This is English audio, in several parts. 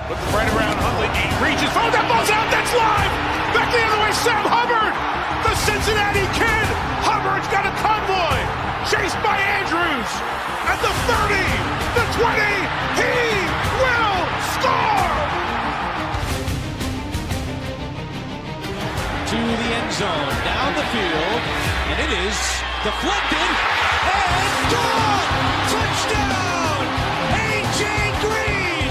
Looks right around Huntley. He reaches. Oh, that ball's out. That's live. Back the other way. Sam Hubbard, the Cincinnati Kid. Hubbard's got a convoy. Chased by Andrews. At the 30, the 20. He will score. To the end zone, down the field, and it is deflected and gone. Touchdown, A.J. Green.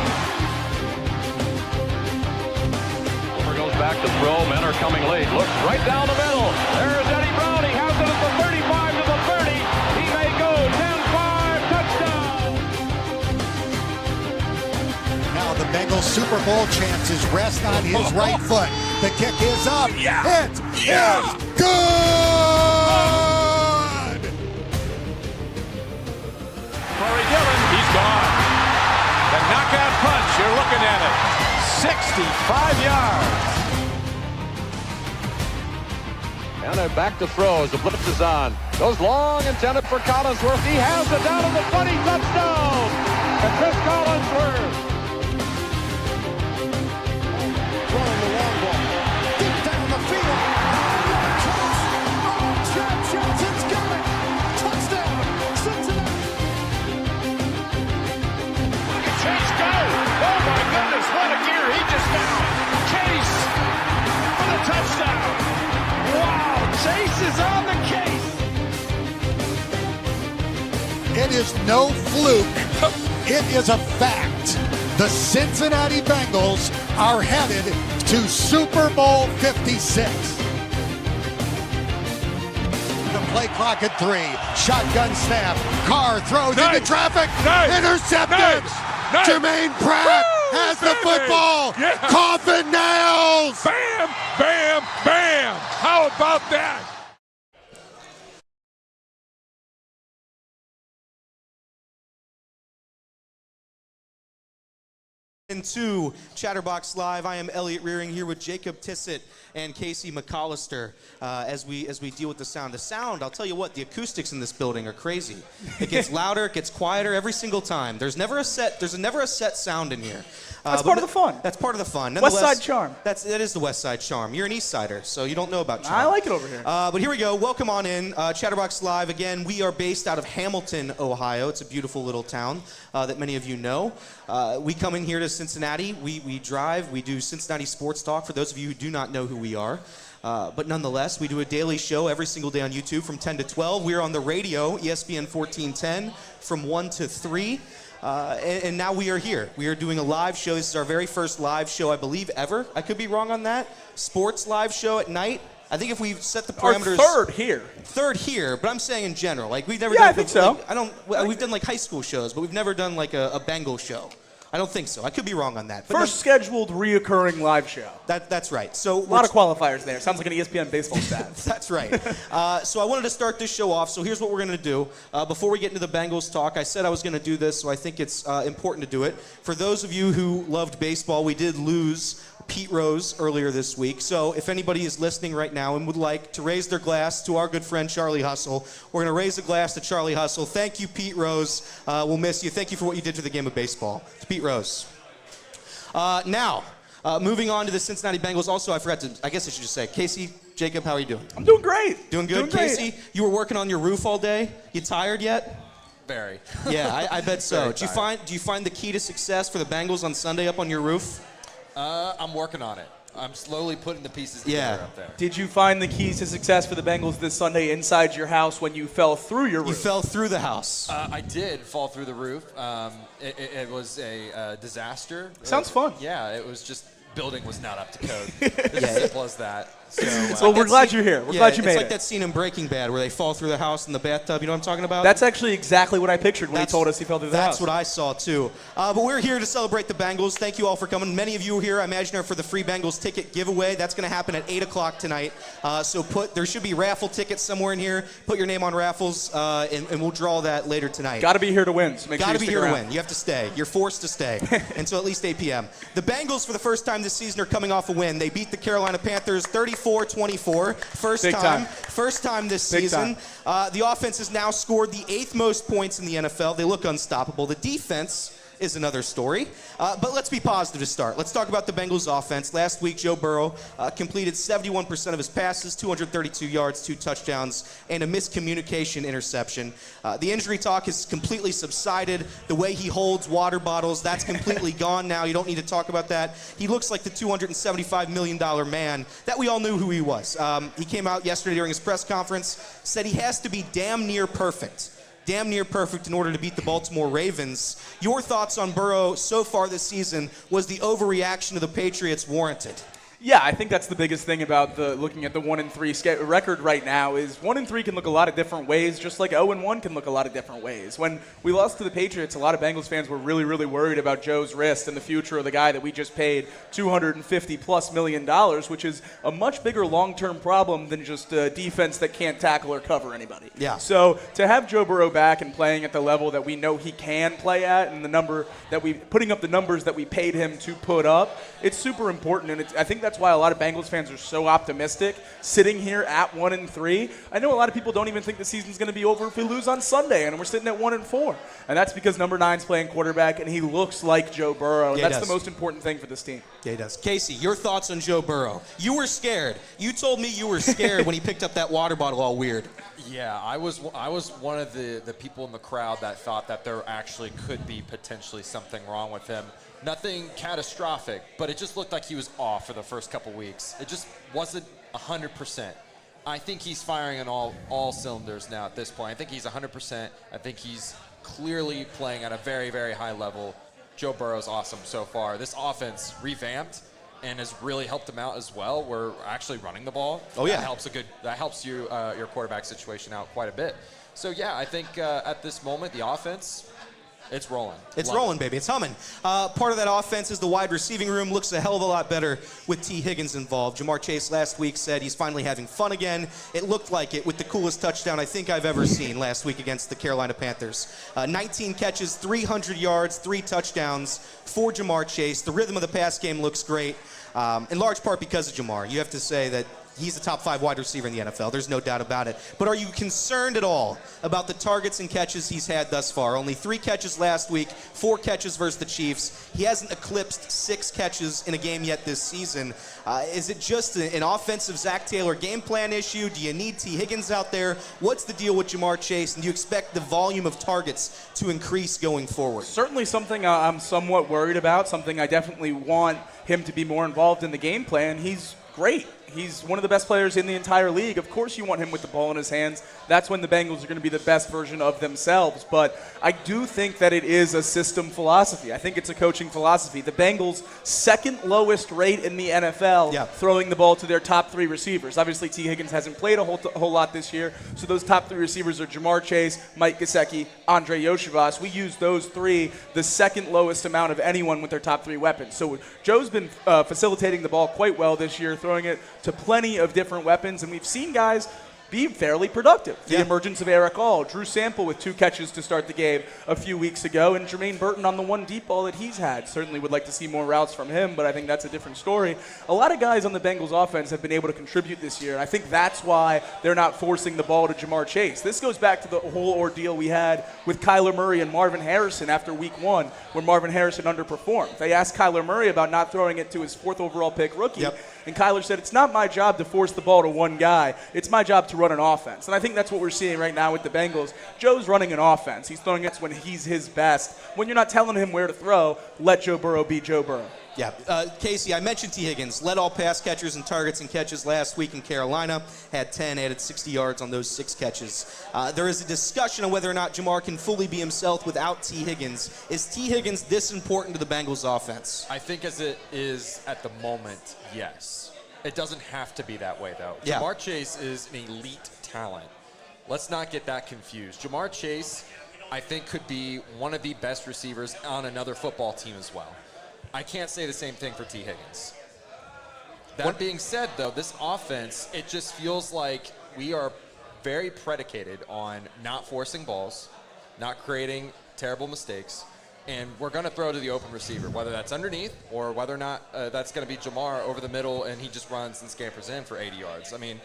Goes back to throw. Men are coming late. Looks right down the middle. There's Eddie Brown. He has it at the 35 to the 30. He may go 10-5. Touchdown. Now the Bengals Super Bowl chances rest on his right foot. The kick is up. It is good. Corey Dillon, he's gone. The knockout punch, you're looking at it. 65 yards. And they're back to throw as the blitz is on. Goes long, intended for Collinsworth. He has it down to the 20. Touchdown. And Chris Collinsworth. Throwing the long ball. Deep down the field. Johnson's got it. Touchdown. Cincinnati. Look at Chase go. Oh my goodness, what a gear he just found. Chase for the touchdown. Wow, Chase is on the case. It is no fluke. It is a fact. The Cincinnati Bengals are headed to Super Bowl 56. The play clock at 3. Shotgun snap. Carr throws into traffic. Intercepted. Jermaine Pratt has the football. Yeah. Coffin nails. Bam, bam, bam. How about that? Into Chatterbox Live, I am Elliot Rearing here with Jacob Tissett and Casey McAllister as we deal with the sound. The sound, I'll tell you what, the acoustics in this building are crazy. It gets louder, it gets quieter every single time. There's never a set sound in here. That's part of the fun. That's part of the fun. West Side charm. That is the West Side charm. You're an East Sider, so you don't know about charm. I like it over here. But here we go. Welcome on in. Chatterbox Live. Again, we are based out of Hamilton, Ohio. It's a beautiful little town that many of you know. We come in here to Cincinnati. We drive. We do Cincinnati Sports Talk for those of you who do not know who we are. But nonetheless, we do a daily show every single day on YouTube from 10 to 12. We're on the radio, ESPN 1410, from 1 to 3. And now we are here. We are doing a live show. This is our very first live show, I believe, ever. I could be wrong on that. Sports live show at night. I think if we set the parameters. Our third here. Third here, but I'm saying in general. Like we've never Yeah, done. I think so. Like, we've done like high school shows, but we've never done like a Bengal show. I don't think so. I could be wrong on that. But First scheduled reoccurring live show. that's right. So A lot of qualifiers there. Sounds like an ESPN baseball stat. That's right. So I wanted to start this show off. So here's what we're going to do. Before we get into the Bengals talk, I said I was going to do this, so I think it's important to do it. For those of you who loved baseball, we did lose Pete Rose earlier this week. So if anybody is listening right now and would like to raise their glass to our good friend Charlie Hustle, we're going to raise a glass to Charlie Hustle. Thank you, Pete Rose. We'll miss you. Thank you for what you did to the game of baseball. To Pete Rose. Now, moving on to the Cincinnati Bengals. Also, I guess I should just say, Casey, Jacob, how are you doing? I'm doing great. Doing good? Casey, you were working on your roof all day. You tired yet? Very. Yeah, I bet so. Do you find the key to success for the Bengals on Sunday up on your roof? I'm working on it. I'm slowly putting the pieces together up there. Did you find the keys to success for the Bengals this Sunday inside your house when you fell through your roof? You fell through the house. I did fall through the roof. It was a disaster. Sounds fun. Yeah, it was just building was not up to code. It's as simple as that. So, Well, we're glad you're here. We're glad you made it. It's like that scene in Breaking Bad where they fall through the house in the bathtub. You know what I'm talking about? That's actually exactly what I pictured when he told us he fell through the house. That's what I saw, too. But we're here to celebrate the Bengals. Thank you all for coming. Many of you are here, I imagine, are for the free Bengals ticket giveaway. That's going to happen at 8 o'clock tonight. So there should be raffle tickets somewhere in here. Put your name on raffles, and we'll draw that later tonight. Got to be here to win. So Got to be here to win. You have to stay. You're forced to stay. Until at least 8 p.m. The Bengals, for the first time this season, are coming off a win. They beat the Carolina Panthers 34-24. First time this season. The offense has now scored the 8th most points in the NFL. They look unstoppable. The defense is another story. But let's be positive to start. Let's talk about the Bengals offense. Last week, Joe Burrow completed 71% of his passes, 232 yards, 2 touchdowns, and a miscommunication interception. The injury talk has completely subsided. The way he holds water bottles, that's completely gone now. You don't need to talk about that. He looks like the $275 million man that we all knew who he was. He came out yesterday during his press conference, said he has to be damn near perfect in order to beat the Baltimore Ravens. Your thoughts on Burrow so far this season? Was the overreaction of the Patriots warranted? Yeah, I think that's the biggest thing about looking at the 1-3 record right now is 1-3 can look a lot of different ways, just like 0-1 can look a lot of different ways. When we lost to the Patriots, a lot of Bengals fans were really, really worried about Joe's wrist and the future of the guy that we just paid $250+ million, which is a much bigger long-term problem than just a defense that can't tackle or cover anybody. Yeah. So to have Joe Burrow back and playing at the level that we know he can play at, and putting up the numbers that we paid him to put up, it's super important, and I think that's why a lot of Bengals fans are so optimistic sitting here at 1-3. I know a lot of people don't even think the season's going to be over if we lose on Sunday, and we're sitting at 1-4. And that's because number 9's playing quarterback, and he looks like Joe Burrow, and that's the most important thing for this team. Yeah, he does. Casey, your thoughts on Joe Burrow? You were scared. You told me you were scared when he picked up that water bottle all weird. Yeah, I was one of the people in the crowd that thought that there actually could be potentially something wrong with him. Nothing catastrophic, but it just looked like he was off for the first couple weeks. It just wasn't 100%. I think he's firing on all cylinders now at this point. I think he's 100%. I think he's clearly playing at a very, very high level. Joe Burrow's awesome so far. This offense revamped and has really helped him out as well. We're actually running the ball. Oh yeah, that helps you your quarterback situation out quite a bit. So yeah, I think at this moment the offense, it's rolling. It's rolling, baby. It's humming. Part of that offense is the wide receiving room. Looks a hell of a lot better with T. Higgins involved. Jamar Chase last week said he's finally having fun again. It looked like it with the coolest touchdown I think I've ever seen last week against the Carolina Panthers. 19 catches, 300 yards, 3 touchdowns for Jamar Chase. The rhythm of the pass game looks great, in large part because of Jamar. You have to say that he's a top 5 wide receiver in the NFL. There's no doubt about it. But are you concerned at all about the targets and catches he's had thus far? Only 3 catches last week, 4 catches versus the Chiefs. He hasn't eclipsed 6 catches in a game yet this season. Is it just an offensive Zach Taylor game plan issue? Do you need T. Higgins out there? What's the deal with Jamar Chase? And do you expect the volume of targets to increase going forward? Certainly something I'm somewhat worried about, something I definitely want him to be more involved in the game plan. He's great. He's one of the best players in the entire league. Of course you want him with the ball in his hands. That's when the Bengals are going to be the best version of themselves. But I do think that it is a system philosophy. I think it's a coaching philosophy. The Bengals' second lowest rate in the NFL throwing the ball to their top 3 receivers. Obviously, T. Higgins hasn't played a whole lot this year, so those top 3 receivers are Jamar Chase, Mike Gesicki, Andre Yoshivas. We use those 3 the second lowest amount of anyone with their top 3 weapons. So Joe's been facilitating the ball quite well this year, throwing it to plenty of different weapons, and we've seen guys be fairly productive. The emergence of Eric All, Drew Sample with 2 catches to start the game a few weeks ago, and Jermaine Burton on the 1 deep ball that he's had. Certainly would like to see more routes from him, but I think that's a different story. A lot of guys on the Bengals offense have been able to contribute this year, and I think that's why they're not forcing the ball to Jamar Chase. This goes back to the whole ordeal we had with Kyler Murray and Marvin Harrison after week 1, where Marvin Harrison underperformed. They asked Kyler Murray about not throwing it to his 4th overall pick rookie, and Kyler said, it's not my job to force the ball to one guy. It's my job to run an offense. And I think that's what we're seeing right now with the Bengals. Joe's running an offense. He's throwing it when he's his best. When you're not telling him where to throw, let Joe Burrow be Joe Burrow. Yeah, Casey, I mentioned T. Higgins. Led all pass catchers in targets and catches last week in Carolina. Had 10, added 60 yards on those 6 catches. There is a discussion on whether or not Jamar can fully be himself without T. Higgins. Is T. Higgins this important to the Bengals offense? I think as it is at the moment, yes. It doesn't have to be that way, though. Yeah. Jamar Chase is an elite talent. Let's not get that confused. Jamar Chase, I think, could be one of the best receivers on another football team as well. I can't say the same thing for T. Higgins. That being said, though, this offense, it just feels like we are very predicated on not forcing balls, not creating terrible mistakes, and we're going to throw to the open receiver, whether that's underneath or whether or not that's going to be Jamar over the middle and he just runs and scampers in for 80 yards. I mean,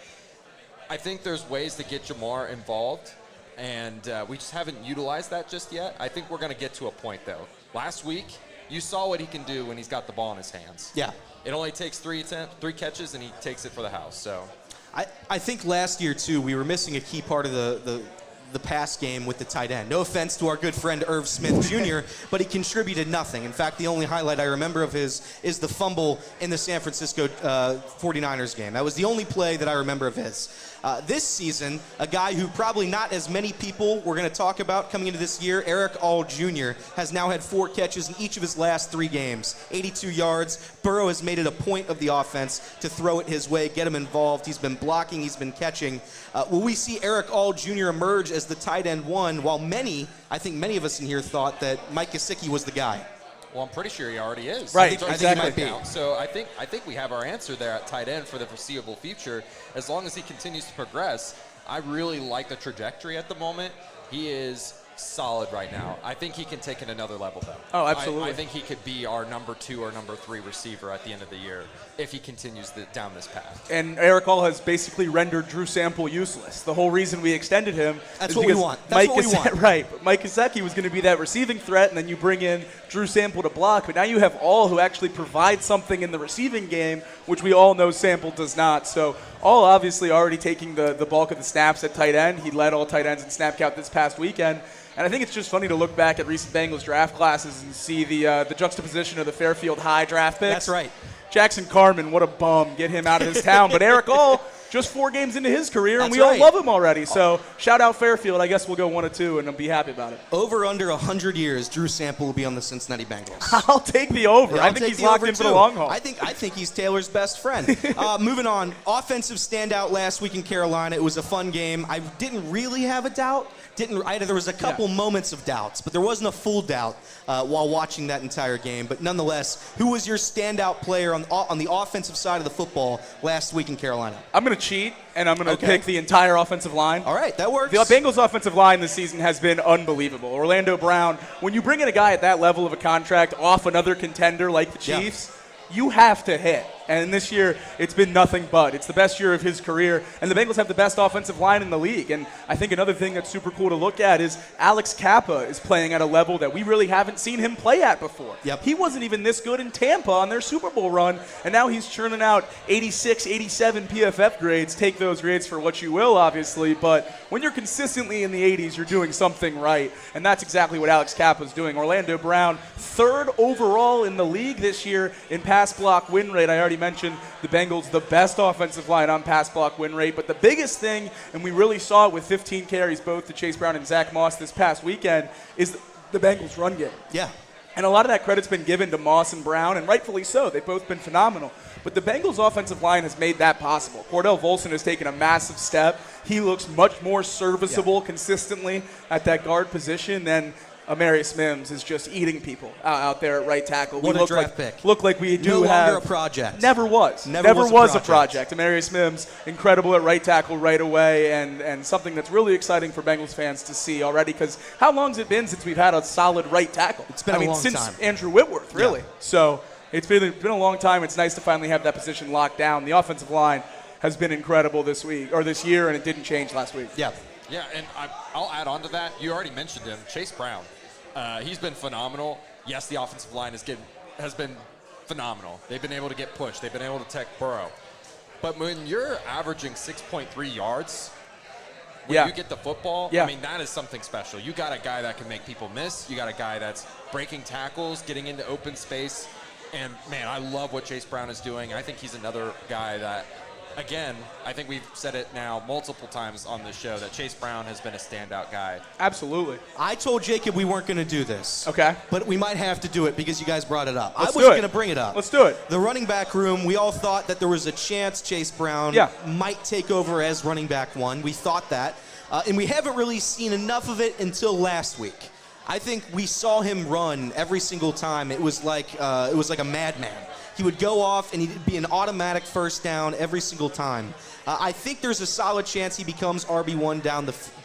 I think there's ways to get Jamar involved, and we just haven't utilized that just yet. I think we're going to get to a point, though. Last week, you saw what he can do when he's got the ball in his hands. Yeah. It only takes three catches, and he takes it for the house. So, I think last year, too, we were missing a key part of the pass game with the tight end. No offense to our good friend Irv Smith Jr., but he contributed nothing. In fact, the only highlight I remember of his is the fumble in the San Francisco 49ers game. That was the only play that I remember of his. This season, a guy who probably not as many people were going to talk about coming into this year, Eric All Jr., has now had 4 catches in each of his last 3 games, 82 yards. Burrow has made it a point of the offense to throw it his way, get him involved. He's been blocking, he's been catching. Will we see Eric All Jr. emerge as the tight end 1, while I think many of us in here thought that Mike Gesicki was the guy? well, I'm pretty sure he already is. Right, I think exactly. he might be. So I think we have our answer there at tight end for the foreseeable future. As long as he continues to progress, I really like the trajectory at the moment. He is solid right now. I think he can take it another level, though. Oh, absolutely. I think he could be our number 2 or number 3 receiver at the end of the year if he continues down this path. And Eric Hall has basically rendered Drew Sample useless. The whole reason we extended him That's is what we because want. That's what we want. Right. But Mike Gesicki was going to be that receiving threat, and then you bring in Drew Sample to block. But now you have All who actually provide something in the receiving game, which we all know Sample does not. So All obviously already taking the bulk of the snaps at tight end. He led all tight ends in snap count this past weekend. And I think it's just funny to look back at recent Bengals draft classes and see the juxtaposition of the Fairfield High draft picks. That's right. Jackson Carman, what a bum. Get him out of his town. But Eric All, just 4 games into his career, and That's we right. all love him already. So shout out Fairfield. I guess we'll go 1 or 2, and I'll be happy about it. Over under 100 years, Drew Sample will be on the Cincinnati Bengals. I'll take the over. Yeah, I I'll think take he's the locked over, in for the too. long haul. I think he's Taylor's best friend. Moving on, offensive standout last week in Carolina. It was a fun game. I didn't really have a doubt. There was a couple moments of doubts, but there wasn't a full doubt while watching that entire game. But nonetheless, who was your standout player on the offensive side of the football last week in Carolina? I'm going to cheat, and I'm going to pick the entire offensive line. All right, that works. The Bengals offensive line this season has been unbelievable. Orlando Brown, when you bring in a guy at that level of a contract off another contender like the Chiefs, you have to hit. And this year, it's been nothing but. It's the best year of his career, and the Bengals have the best offensive line in the league. And I think another thing that's super cool to look at is Alex Kappa is playing at a level that we really haven't seen him play at before. Yep. He wasn't even this good in Tampa on their Super Bowl run, and now he's churning out 86, 87 PFF grades. Take those grades for what you will, obviously, but when you're consistently in the 80s, you're doing something right, and that's exactly what Alex Kappa is doing. Orlando Brown, 3rd overall in the league this year in pass block win rate. I already mentioned the Bengals, the best offensive line on pass block win rate. But the biggest thing, and we really saw it with 15 carries both to Chase Brown and Zach Moss this past weekend, is the Bengals run game. Yeah. And a lot of that credit's been given to Moss and Brown, and rightfully so. They've both been phenomenal. But the Bengals offensive line has made that possible. Cordell Volson has taken a massive step. He looks much more serviceable consistently at that guard position than Amarius Mims is just eating people out there at right tackle. What a draft pick. Look like we do No have. longer a project. Never was. Never was a project. Amarius Mims, incredible at right tackle right away, and something that's really exciting for Bengals fans to see already, because how long has it been since we've had a solid right tackle? It's been a long since time. Andrew Whitworth, really. Yeah. So it's been a long time. It's nice to finally have that position locked down. The offensive line has been incredible this year, and it didn't change last week. Yeah. Yeah, and I'll add on to that. You already mentioned him, Chase Brown. He's been phenomenal. Yes, the offensive line has been phenomenal. They've been able to get pushed. They've been able to protect Burrow. But when you're averaging 6.3 yards when you get the football, I mean, that is something special. You got a guy that can make people miss. You got a guy that's breaking tackles, getting into open space. And, man, I love what Chase Brown is doing. I think he's another guy that, again, I think we've said it now multiple times on this show that Chase Brown has been a standout guy. Absolutely. I told Jacob we weren't going to do this. Okay. But we might have to do it because you guys brought it up. Let's I was going to bring it up. Let's do it. The running back room, we all thought that there was a chance Chase Brown might take over as running back 1. We thought that. And we haven't really seen enough of it until last week. I think we saw him run every single time. It was like a madman. He would go off, and he'd be an automatic first down every single time. I think there's a solid chance he becomes RB1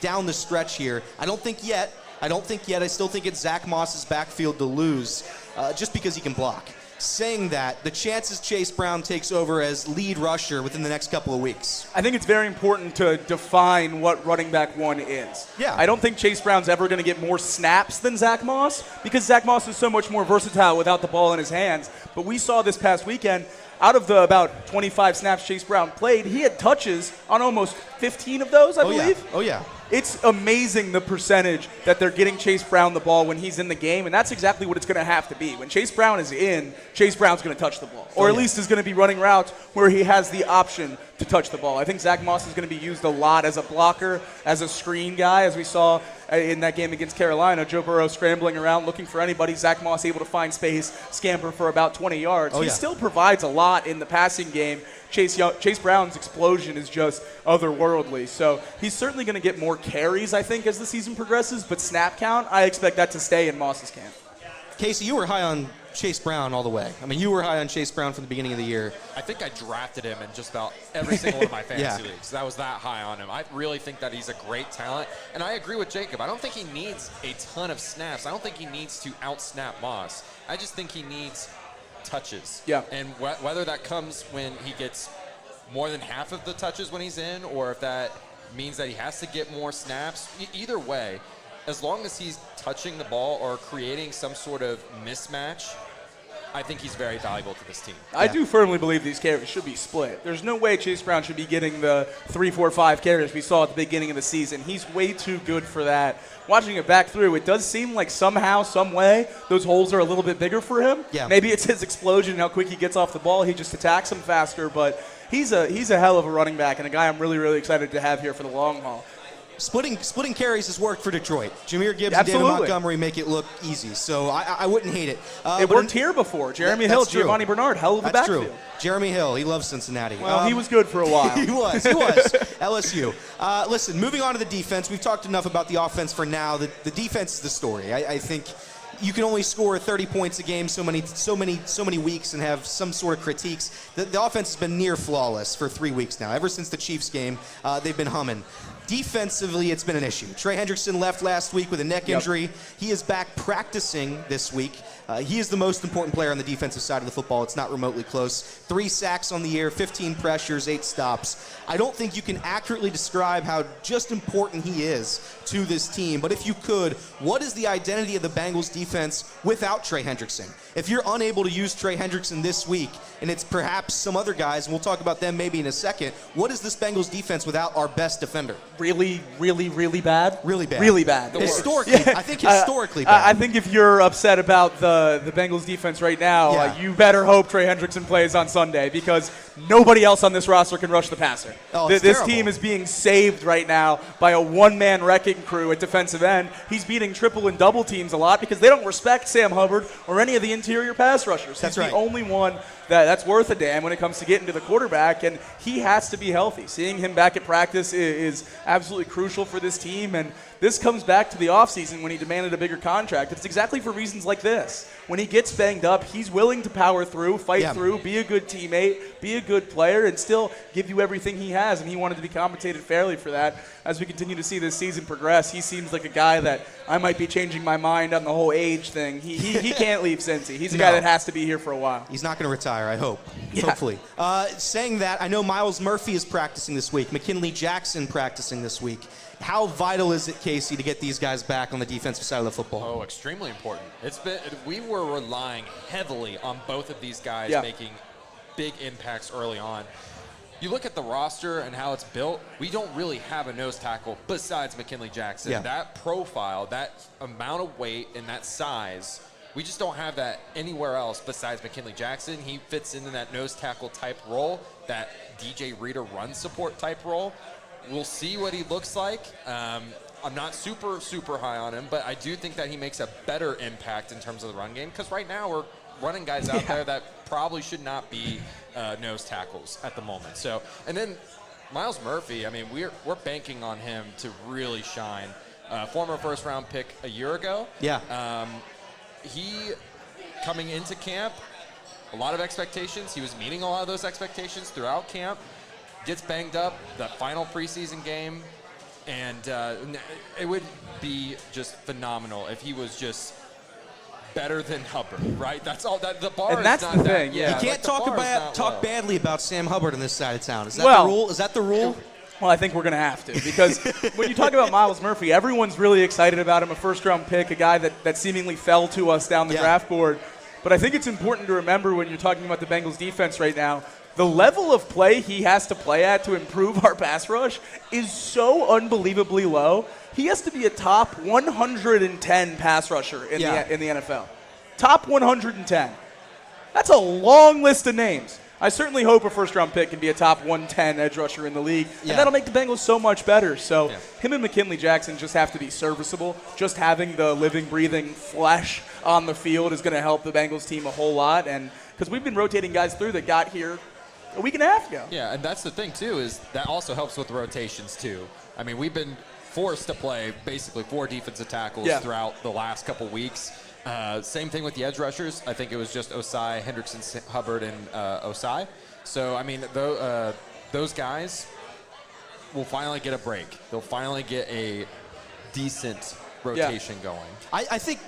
down the stretch here. I don't think yet. I still think it's Zach Moss's backfield to lose, just because he can block. saying that, the chances Chase Brown takes over as lead rusher within the next couple of weeks? I think it's very important to define what running back one is. Yeah. I don't think Chase Brown's ever going to get more snaps than Zach Moss because Zach Moss is so much more versatile without the ball in his hands. But we saw this past weekend, out of the about 25 snaps Chase Brown played, he had touches on almost 15 of those, I believe. Oh, yeah. It's amazing the percentage that they're getting Chase Brown the ball when he's in the game, and that's exactly what it's going to have to be. When Chase Brown is in, Chase Brown's going to touch the ball, or at least is going to be running routes where he has the option to touch the ball. I think Zach Moss is going to be used a lot as a blocker, as a screen guy, as we saw in that game against Carolina. Joe Burrow scrambling around looking for anybody. Zach Moss able to find space, scamper for about 20 yards. He still provides a lot in the passing game. Chase Brown's explosion is just otherworldly. So he's certainly going to get more carries, I think, as the season progresses. But snap count, I expect that to stay in Moss's camp. Casey, you were high on Chase Brown all the way. I mean, you were high on Chase Brown from the beginning of the year. I think I drafted him in just about every single one of my fantasy leagues. That was that high on him. I really think that he's a great talent. And I agree with Jacob. I don't think he needs a ton of snaps. I don't think he needs to out-snap Moss. I just think he needs touches. Yeah. And whether that comes when he gets more than half of the touches when he's in, or if that means that he has to get more snaps, either way, as long as he's touching the ball or creating some sort of mismatch, I think he's very valuable to this team. I do firmly believe these carries should be split. There's no way Chase Brown should be getting the 3, 4, 5 carries we saw at the beginning of the season. He's way too good for that. Watching it back through, it does seem like somehow, some way, those holes are a little bit bigger for him. Yeah. Maybe it's his explosion and how quick he gets off the ball. He just attacks him faster, but he's a hell of a running back and a guy I'm really, really excited to have here for the long haul. Splitting carries has worked for Detroit. Jameer Gibbs and David Montgomery make it look easy, so I wouldn't hate it. It worked here before. Jeremy Hill, Giovanni Bernard, hell of a backfield. True. Jeremy Hill, he loves Cincinnati. Well, he was good for a while. He was. LSU. Listen, moving on to the defense. We've talked enough about the offense for now. The defense is the story. I think you can only score 30 points a game so many weeks and have some sort of critiques. The offense has been near flawless for 3 weeks now. Ever since the Chiefs game, they've been humming. Defensively, it's been an issue. Trey Hendrickson left last week with a neck injury. He is back practicing this week. He is the most important player on the defensive side of the football. It's not remotely close. 3 sacks on the year, 15 pressures, 8 stops. I don't think you can accurately describe how just important he is to this team. But if you could, what is the identity of the Bengals defense without Trey Hendrickson? If you're unable to use Trey Hendrickson this week, and it's perhaps some other guys, and we'll talk about them maybe in a second, what is this Bengals defense without our best defender? Really, really, really bad? Really bad. Really bad. Historically, I think historically bad. I think if you're upset about the Bengals defense right now, you better hope Trey Hendrickson plays on Sunday because nobody else on this roster can rush the passer. This team is being saved right now by a one-man wrecking crew at defensive end. He's beating triple and double teams a lot because they don't respect Sam Hubbard or any of the interior pass rushers. He's the only one that's worth a damn when it comes to getting to the quarterback, and he has to be healthy. Seeing him back at practice is absolutely crucial for this team, and this comes back to the offseason when he demanded a bigger contract. It's exactly for reasons like this. When he gets banged up, he's willing to power through, fight through, be a good teammate, be a good player, and still give you everything he has, and he wanted to be compensated fairly for that. As we continue to see this season progress, he seems like a guy that I might be changing my mind on the whole age thing. He can't leave Cincy. He's a guy that has to be here for a while. He's not going to retire, I hope. Hopefully. Saying that, I know Miles Murphy is practicing this week. McKinley Jackson practicing this week. How vital is it, Casey, to get these guys back on the defensive side of the football? Oh, extremely important. We were relying heavily on both of these guys making big impacts early on. You look at the roster and how it's built, we don't really have a nose tackle besides McKinley Jackson. That profile, that amount of weight and that size, we just don't have that anywhere else besides McKinley Jackson. He fits into that nose tackle type role, that DJ Reader run support type role. We'll see what he looks like. I'm not super, super high on him, but I do think that he makes a better impact in terms of the run game because right now we're running guys out there that probably should not be nose tackles at the moment. So, and then Miles Murphy, I mean, we're banking on him to really shine. Former first-round pick a year ago. He, coming into camp, a lot of expectations. He was meeting a lot of those expectations throughout camp. Gets banged up the final preseason game, and it would be just phenomenal if he was just better than Hubbard, right? That's all. That the bar And is that's not the that. thing, yeah. You can't talk badly about Sam Hubbard on this side of town. Is that Well- the rule? Is that the rule? Well, I think we're going to have to, because when you talk about Myles Murphy, everyone's really excited about him, a first-round pick, a guy that seemingly fell to us down the draft board. But I think it's important to remember when you're talking about the Bengals defense right now, the level of play he has to play at to improve our pass rush is so unbelievably low. He has to be a top 110 pass rusher in the NFL. Top 110. That's a long list of names. I certainly hope a first-round pick can be a top 110 edge rusher in the league, and that'll make the Bengals so much better. So him and McKinley Jackson just have to be serviceable. Just having the living, breathing flesh on the field is going to help the Bengals team a whole lot, and because we've been rotating guys through that got here a week and a half ago. Yeah, and that's the thing, too, is that also helps with the rotations, too. I mean, we've been forced to play basically 4 defensive tackles throughout the last couple weeks. Same thing with the edge rushers. I think it was just Osai, Hendrickson, Hubbard, and Osai. So, I mean, those guys will finally get a break. They'll finally get a decent rotation going. I think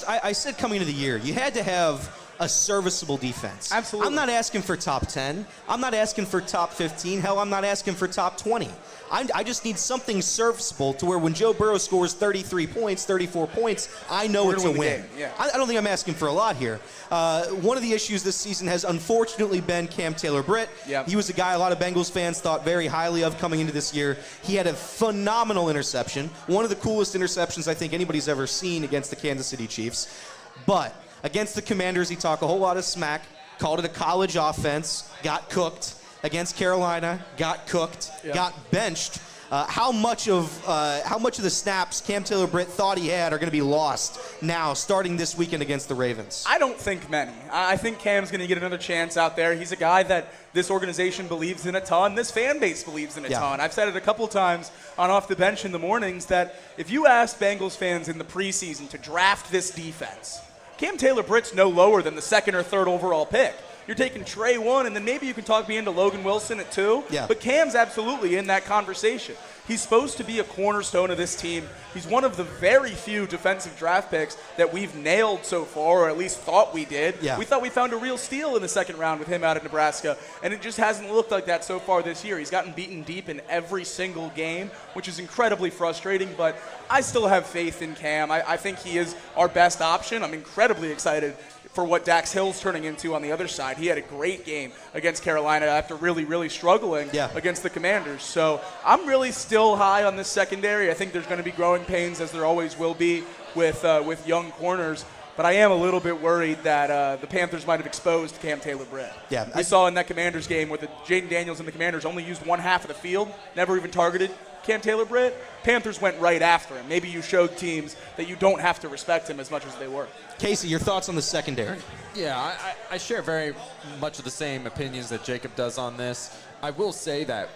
I said coming into the year, you had to have a serviceable defense. Absolutely. I'm not asking for top 10. I'm not asking for top 15. Hell, I'm not asking for top 20. I just need something serviceable to where when Joe Burrow scores 33 points, 34 points, I know it's a win. I don't think I'm asking for a lot here. One of the issues this season has unfortunately been Cam Taylor-Britt. He was a guy a lot of Bengals fans thought very highly of coming into this year. He had a phenomenal interception, one of the coolest interceptions I think anybody's ever seen against the Kansas City Chiefs. But against the Commanders, he talked a whole lot of smack, called it a college offense, got cooked. Against Carolina, got cooked, got benched. How much of the snaps Cam Taylor-Britt thought he had are going to be lost now, starting this weekend against the Ravens? I don't think many. I think Cam's going to get another chance out there. He's a guy that this organization believes in a ton. This fan base believes in a ton. I've said it a couple times on Off the Bench in the mornings that if you ask Bengals fans in the preseason to draft this defense, Cam Taylor-Britt's no lower than the 2nd or 3rd overall pick. You're taking Trey 1, and then maybe you can talk me into Logan Wilson at 2. But Cam's absolutely in that conversation. He's supposed to be a cornerstone of this team. He's one of the very few defensive draft picks that we've nailed so far, or at least thought we did. We thought we found a real steal in the 2nd round with him out of Nebraska, and it just hasn't looked like that so far this year. He's gotten beaten deep in every single game, which is incredibly frustrating, but I still have faith in Cam. I think he is our best option. I'm incredibly excited for what Dax Hill's turning into on the other side. He had a great game against Carolina after really, really struggling against the Commanders. So I'm really still high on this secondary. I think there's going to be growing pains, as there always will be with young corners. But I am a little bit worried that the Panthers might have exposed Cam Taylor-Britt. We saw in that Commanders game where the Jaden Daniels and the Commanders only used one half of the field, never even targeted Cam Taylor-Britt. Panthers went right after him. Maybe you showed teams that you don't have to respect him as much as they were. Casey, your thoughts on the secondary? Yeah, I share very much of the same opinions that Jacob does on this. I will say that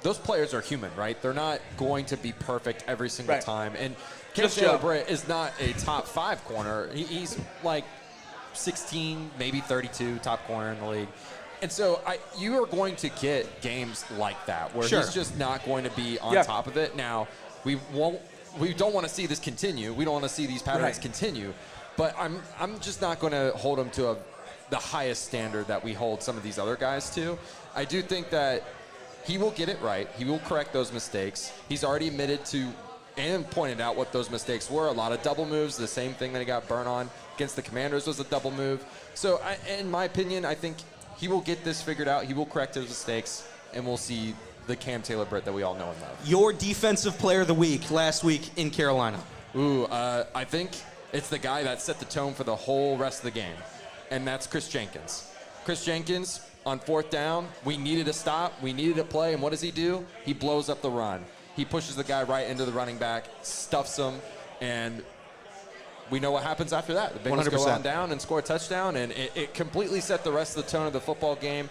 those players are human, right? They're not going to be perfect every single time. And Cam Taylor-Britt is not a top 5 corner. He's like 16, maybe 32 top corner in the league. And so you are going to get games like that where he's just not going to be on top of it. Now, we don't want to see this continue. We don't want to see these patterns continue. But I'm just not going to hold him to the highest standard that we hold some of these other guys to. I do think that he will get it right. He will correct those mistakes. He's already admitted to and pointed out what those mistakes were. A lot of double moves. The same thing that he got burned on against the Commanders was a double move. So in my opinion, I think he will get this figured out. He will correct his mistakes, and we'll see the Cam Taylor-Britt that we all know and love. Your defensive player of the week last week in Carolina. I think it's the guy that set the tone for the whole rest of the game, and that's Chris Jenkins. Chris Jenkins, on 4th down, we needed a stop, we needed a play, and what does he do? He blows up the run. He pushes the guy right into the running back, stuffs him, and we know what happens after that. The Bengals 100%. Go on down and score a touchdown, and it completely set the rest of the tone of the football game.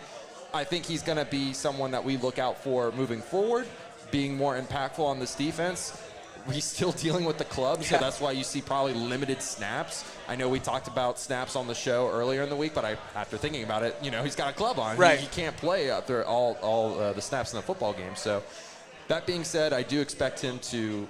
I think he's going to be someone that we look out for moving forward, being more impactful on this defense. He's still dealing with the club, so that's why you see probably limited snaps. I know we talked about snaps on the show earlier in the week, but after thinking about it, he's got a club on. He can't play after all the snaps in the football game. So that being said, I do expect him to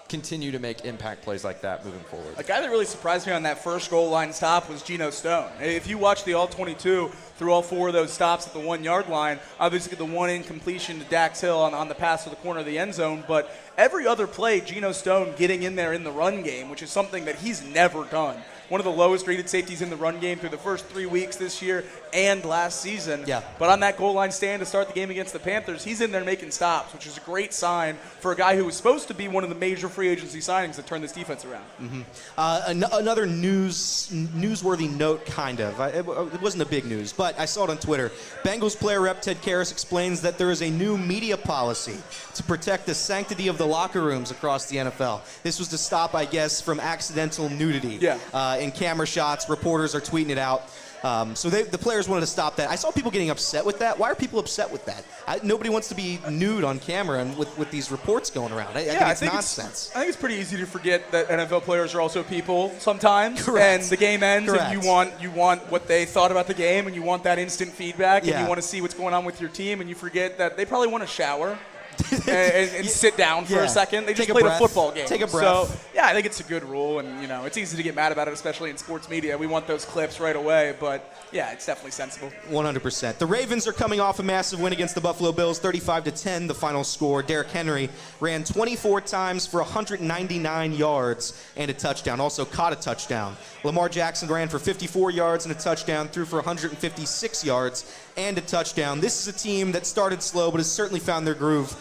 continue to make impact plays like that moving forward. A guy that really surprised me on that first goal line stop was Geno Stone. If you watch the all-22 through all 4 of those stops at the 1-yard line, obviously the one incompletion to Dax Hill on the pass to the corner of the end zone, but every other play, Geno Stone getting in there in the run game, which is something that he's never done. One of the lowest rated safeties in the run game through the first 3 weeks this year and last season. Yeah. But on that goal line stand to start the game against the Panthers, he's in there making stops, which is a great sign for a guy who was supposed to be one of the major free agency signings that turned this defense around. Another newsworthy note, kind of. It wasn't a big news, but I saw it on Twitter. Bengals player rep Ted Karras explains that there is a new media policy to protect the sanctity of the locker rooms across the NFL. This was to stop, I guess, from accidental nudity. In camera shots, reporters are tweeting it out. So the players wanted to stop that. I saw people getting upset with that. Why are people upset with that? Nobody wants to be nude on camera and with these reports going around. I think it's nonsense. I think it's pretty easy to forget that NFL players are also people sometimes. Correct. And the game ends, and you want what they thought about the game, and you want that instant feedback, and you want to see what's going on with your team, and you forget that they probably want to shower. and sit down for a second. They just played a football game. Take a breath. So, yeah, I think it's a good rule, and, it's easy to get mad about it, especially in sports media. We want those clips right away, but, yeah, it's definitely sensible. 100%. The Ravens are coming off a massive win against the Buffalo Bills, 35-10, the final score. Derrick Henry ran 24 times for 199 yards and a touchdown, also caught a touchdown. Lamar Jackson ran for 54 yards and a touchdown, threw for 156 yards and a touchdown. This is a team that started slow but has certainly found their groove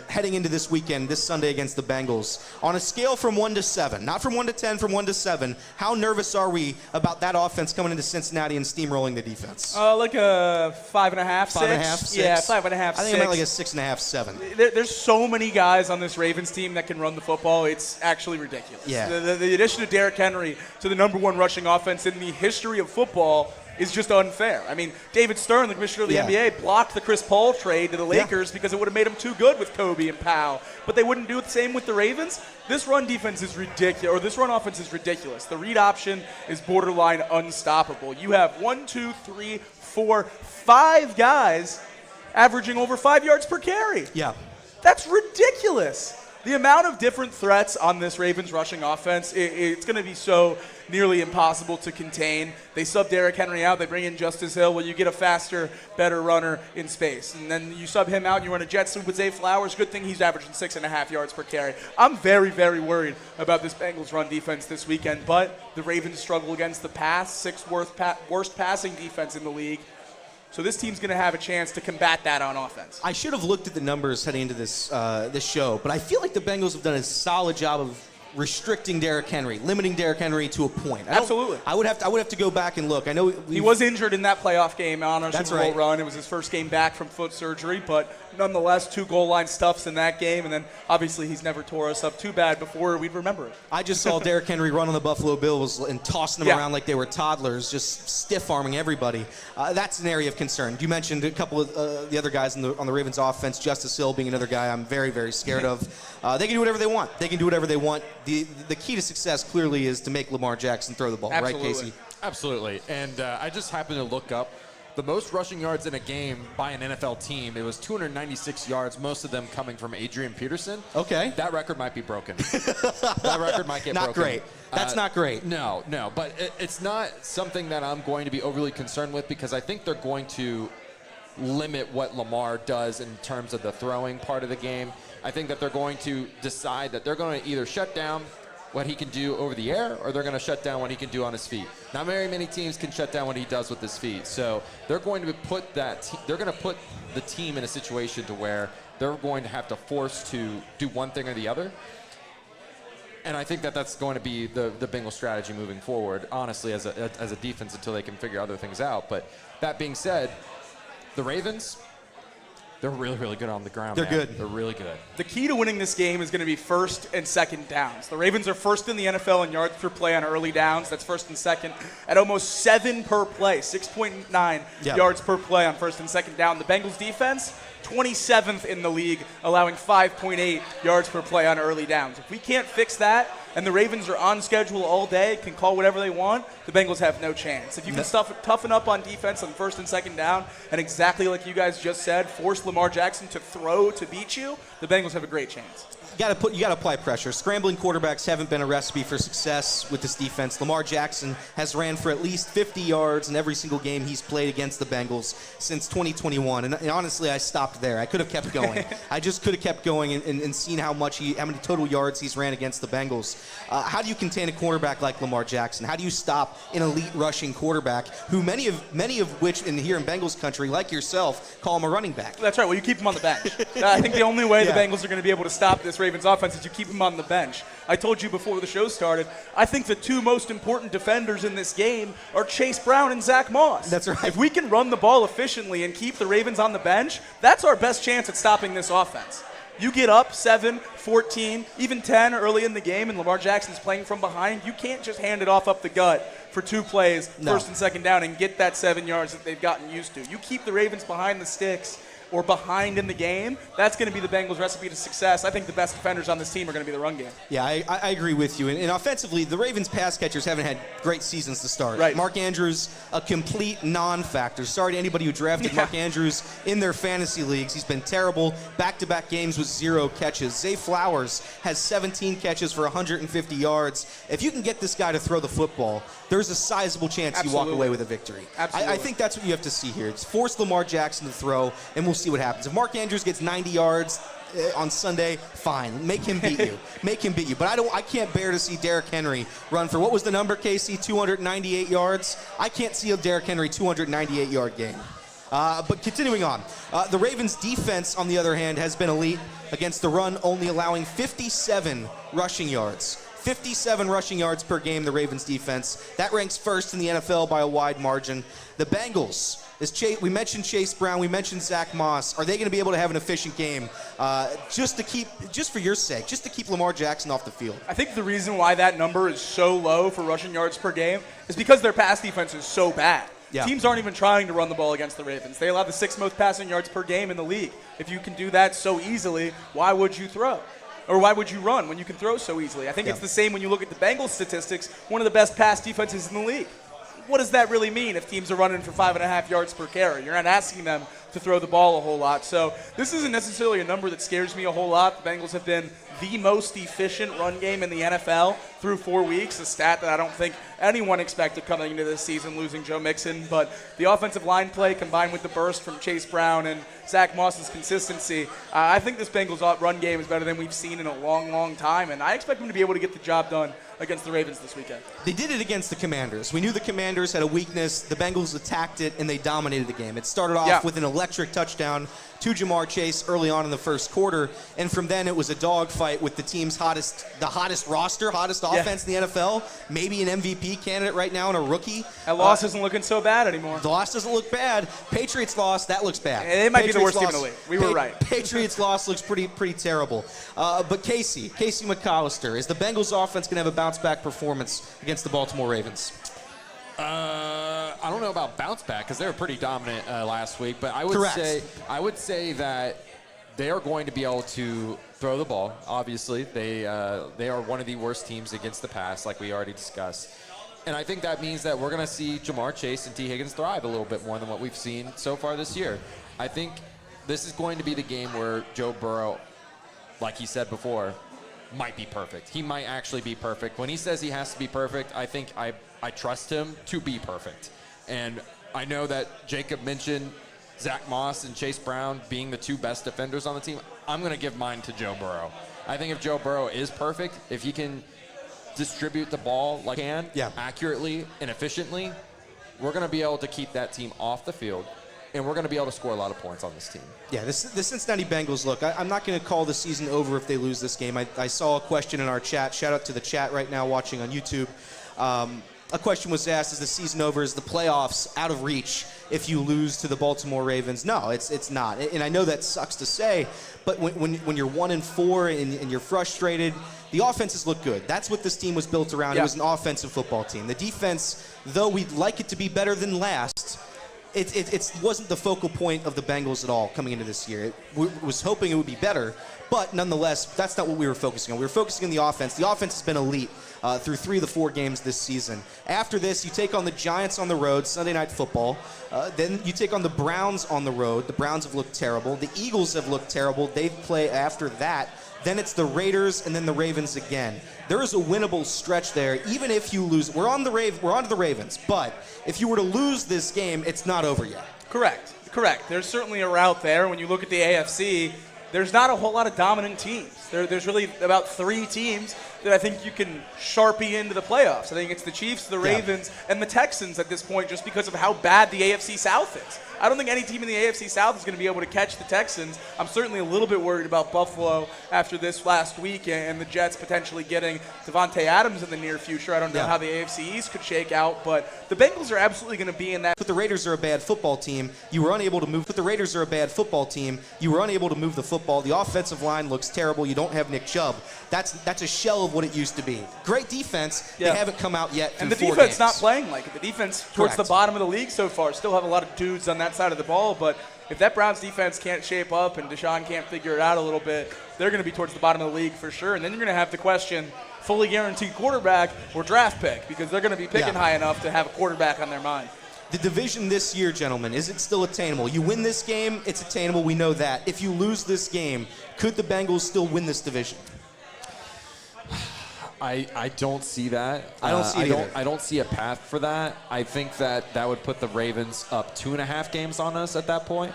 heading into this weekend, this Sunday against the Bengals. On a scale from 1 to 7, not from 1 to 10, from 1 to 7, how nervous are we about that offense coming into Cincinnati and steamrolling the defense? Like a 5.5, 6. 5.5, 6? Yeah, 5.5, 6. I think I'm at like a 6.5, 7. There's so many guys on this Ravens team that can run the football. It's actually ridiculous. Yeah. The addition of Derrick Henry to the number 1 rushing offense in the history of football is just unfair. I mean, David Stern, the commissioner of the NBA, blocked the Chris Paul trade to the Lakers because it would have made him too good with Kobe and Powell. But they wouldn't do the same with the Ravens. This run defense is ridiculous, or this run offense is ridiculous. The read option is borderline unstoppable. You have 1, 2, 3, 4, 5 guys averaging over 5 yards per carry. Yeah. That's ridiculous. The amount of different threats on this Ravens rushing offense, it's going to be so nearly impossible to contain. They sub Derrick Henry out. They bring in Justice Hill. Well, you get a faster, better runner in space. And then you sub him out and you run a jet sweep with Zay Flowers. Good thing he's averaging 6.5 yards per carry. I'm very, very worried about this Bengals run defense this weekend. But the Ravens struggle against the pass, 6th worst passing defense in the league. So this team's going to have a chance to combat that on offense. I should have looked at the numbers heading into this show, but I feel like the Bengals have done a solid job of restricting Derrick Henry, limiting Derrick Henry to a point. Absolutely. I would have to go back and look. I know he was injured in that playoff game on our Super Bowl right. run. It was his first game back from foot surgery, but nonetheless, 2 goal line stuffs in that game, and then obviously he's never tore us up too bad before we'd remember it. I just saw Derrick Henry run on the Buffalo Bills and tossing them around like they were toddlers, just stiff-arming everybody. That's an area of concern. You mentioned a couple of the other guys on the Ravens offense, Justice Hill being another guy I'm very, very scared of. They can do whatever they want. They can do whatever they want. The key to success clearly is to make Lamar Jackson throw the ball, Absolutely. right, Casey? Absolutely. And I just happened to look up the most rushing yards in a game by an NFL team. It was 296 yards, most of them coming from Adrian Peterson. Okay. That record might be broken. That record might get broken. Not great. That's not great. No. But it's not something that I'm going to be overly concerned with because I think they're going to limit what Lamar does in terms of the throwing part of the game. I think that they're going to decide that they're going to either shut down what he can do over the air, or they're going to shut down what he can do on his feet. Not very many teams can shut down what he does with his feet. So they're going to put they're going to put the team in a situation to where they're going to have to force to do one thing or the other. And I think that that's going to be the Bengals strategy moving forward, honestly, as a defense until they can figure other things out. But that being said, the Ravens, they're really, really good on the ground. They're good. They're really good. The key to winning this game is going to be 1st and 2nd downs. The Ravens are 1st in the NFL in yards per play on early downs. That's 1st and 2nd at almost 7 per play, 6.9 yards per play on 1st and 2nd down. The Bengals defense, 27th in the league, allowing 5.8 yards per play on early downs. If we can't fix that, and the Ravens are on schedule all day, can call whatever they want, the Bengals have no chance. If you can toughen up on defense on 1st and 2nd down, and exactly like you guys just said, force Lamar Jackson to throw to beat you, the Bengals have a great chance. you got to apply pressure. Scrambling quarterbacks haven't been a recipe for success with this defense. Lamar Jackson has ran for at least 50 yards in every single game he's played against the Bengals since 2021. And honestly, I stopped there. I could have kept going. I just could have kept going and seen how many total yards he's ran against the Bengals. How do you contain a quarterback like Lamar Jackson? How do you stop an elite rushing quarterback who many of which in here in Bengals country, like yourself, call him a running back? That's right. Well, you keep him on the bench. I think the only way the Bengals are going to be able to stop this Ravens offense is you keep him on the bench. I told you before the show started, I think the two most important defenders in this game are Chase Brown and Zach Moss. That's right. If we can run the ball efficiently and keep the Ravens on the bench, that's our best chance at stopping this offense. You get up 7, 14, even 10 early in the game, and Lamar Jackson's playing from behind, you can't just hand it off up the gut for 2 plays, first and second down, and get that 7 yards that they've gotten used to. You keep the Ravens behind the sticks or behind in the game, that's going to be the Bengals' recipe to success. I think the best defenders on this team are going to be the run game. Yeah, I agree with you. And offensively, the Ravens pass catchers haven't had great seasons to start. Right. Mark Andrews, a complete non-factor. Sorry to anybody who drafted Mark Andrews in their fantasy leagues. He's been terrible. Back-to-back games with 0 catches. Zay Flowers has 17 catches for 150 yards. If you can get this guy to throw the football, there's a sizable chance you walk away with a victory. Absolutely. I think that's what you have to see here. It's force Lamar Jackson to throw, and we'll see what happens. If Mark Andrews gets 90 yards on Sunday, fine. Make him beat you. Make him beat you. But I can't bear to see Derrick Henry run for, what was the number, Casey? 298 yards? I can't see a Derrick Henry 298-yard game. But continuing on, the Ravens' defense, on the other hand, has been elite against the run, only allowing 57 rushing yards. 57 rushing yards per game, the Ravens' defense. That ranks first in the NFL by a wide margin. The Bengals, we mentioned Chase Brown, we mentioned Zach Moss. Are they going to be able to have an efficient game just for your sake, just to keep Lamar Jackson off the field? I think the reason why that number is so low for rushing yards per game is because their pass defense is so bad. Yeah. Teams aren't even trying to run the ball against the Ravens. They allow the 6th most passing yards per game in the league. If you can do that so easily, why would you throw? Or why would you run when you can throw so easily? I think it's the same when you look at the Bengals statistics, one of the best pass defenses in the league. What does that really mean if teams are running for 5.5 yards per carry? You're not asking them to throw the ball a whole lot. So this isn't necessarily a number that scares me a whole lot. The Bengals have been the most efficient run game in the NFL through 4 weeks, a stat that I don't think anyone expected coming into this season, losing Joe Mixon. But the offensive line play combined with the burst from Chase Brown and Zach Moss's consistency, I think this Bengals run game is better than we've seen in a long, long time. And I expect them to be able to get the job done against the Ravens this weekend. They did it against the Commanders. We knew the Commanders had a weakness. The Bengals attacked it, and they dominated the game. It started off with an electric touchdown to Jamar Chase early on in the first quarter, and from then it was a dogfight with the team's hottest roster, hottest offense in the NFL, maybe an MVP candidate right now and a rookie. That loss isn't looking so bad anymore. The loss doesn't look bad. Patriots loss, that looks bad. It might be the worst team in the league. We were right. Patriots loss looks pretty terrible. But Casey McAllister, is the Bengals offense going to have a bounce-back performance against the Baltimore Ravens? I don't know about bounce back because they were pretty dominant last week, but I would say that they are going to be able to throw the ball. Obviously, they are one of the worst teams against the pass, like we already discussed. And I think that means that we're going to see Jamar Chase and T. Higgins thrive a little bit more than what we've seen so far this year. I think this is going to be the game where Joe Burrow, like he said before, might be perfect. He might actually be perfect. When he says he has to be perfect, I think I trust him to be perfect. And I know that Jacob mentioned Zach Moss and Chase Brown being the 2 best defenders on the team. I'm going to give mine to Joe Burrow. I think if Joe Burrow is perfect, if he can distribute the ball like he can, accurately and efficiently, we're going to be able to keep that team off the field, and we're going to be able to score a lot of points on this team. Yeah, the Cincinnati Bengals, look, I'm not going to call the season over if they lose this game. I saw a question in our chat. Shout out to the chat right now watching on YouTube. A question was asked, is the season over? Is the playoffs out of reach if you lose to the Baltimore Ravens? No, it's not. And I know that sucks to say, but when you're 1-4 and you're frustrated, the offenses look good. That's what this team was built around. It was an offensive football team. The defense, though we'd like it to be better than last, it wasn't the focal point of the Bengals at all coming into this year. We was hoping it would be better, but nonetheless, that's not what we were focusing on. We were focusing on the offense. The offense has been elite. through 3 of the 4 games this season. After this, you take on the Giants on the road, Sunday Night Football. Then you take on the Browns on the road. The Browns have looked terrible. The Eagles have looked terrible. They play after that. Then it's the Raiders and then the Ravens again. There is a winnable stretch there, even if you lose. We're on to the Ravens, but if you were to lose this game, it's not over yet. Correct. There's certainly a route there. When you look at the AFC, there's not a whole lot of dominant teams. There's really about 3 teams that I think you can sharpie into the playoffs. I think it's the Chiefs, the Ravens, and the Texans at this point, just because of how bad the AFC South is. I don't think any team in the AFC South is going to be able to catch the Texans. I'm certainly a little bit worried about Buffalo after this last week and the Jets potentially getting Devontae Adams in the near future. I don't know how the AFC East could shake out, but the Bengals are absolutely going to be in that. But the Raiders are a bad football team. You were unable to move. But the Raiders are a bad football team. You were unable to move the football. The offensive line looks terrible. You don't have Nick Chubb. That's a shell of what it used to be. Great defense. They haven't come out yet. And the 4 defense games. not playing like it. The defense towards the bottom of the league so far. Still have a lot of dudes on that side of the ball, but if that Browns defense can't shape up and Deshaun can't figure it out a little bit, they're going to be towards the bottom of the league for sure. And then you're going to have to question fully guaranteed quarterback or draft pick, because they're going to be picking high enough to have a quarterback on their mind. The division this year, gentlemen, is it still attainable? You win this game, it's attainable. We know that. If you lose this game, could the Bengals still win this division? I don't see that. I don't see it either. I don't see a path for that. I think that would put the Ravens up 2.5 games on us at that point.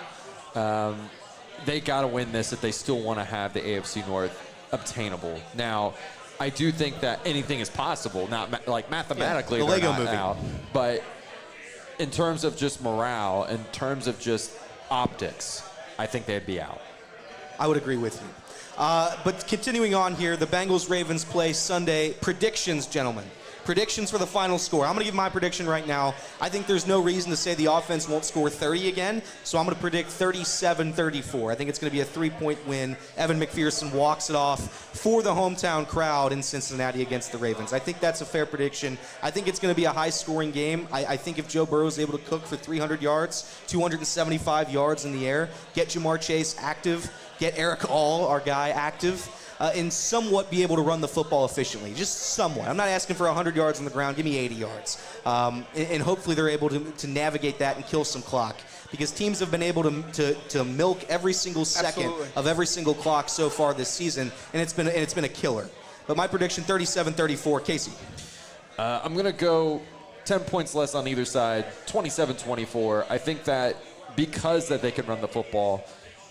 They got to win this if they still want to have the AFC North obtainable. Now, I do think that anything is possible. Not like mathematically, the they're Lego not movie. out, but in terms of just morale, in terms of just optics, I think they'd be out. I would agree with you. But continuing on here, the Bengals-Ravens play Sunday. Predictions, gentlemen. Predictions for the final score. I'm going to give my prediction right now. I think there's no reason to say the offense won't score 30 again, so I'm going to predict 37-34. I think it's going to be a 3-point win. Evan McPherson walks it off for the hometown crowd in Cincinnati against the Ravens. I think that's a fair prediction. I think it's going to be a high-scoring game. I think if Joe Burrow is able to cook for 300 yards, 275 yards in the air, get Jamar Chase active, get Eric All, our guy, active, and somewhat be able to run the football efficiently. Just somewhat. I'm not asking for 100 yards on the ground. Give me 80 yards. And hopefully they're able to navigate that and kill some clock. Because teams have been able to milk every single second of every single clock so far this season, and it's been a killer. But my prediction, 37-34. Casey. I'm going to go 10 points less on either side, 27-24. I think that because that they can run the football,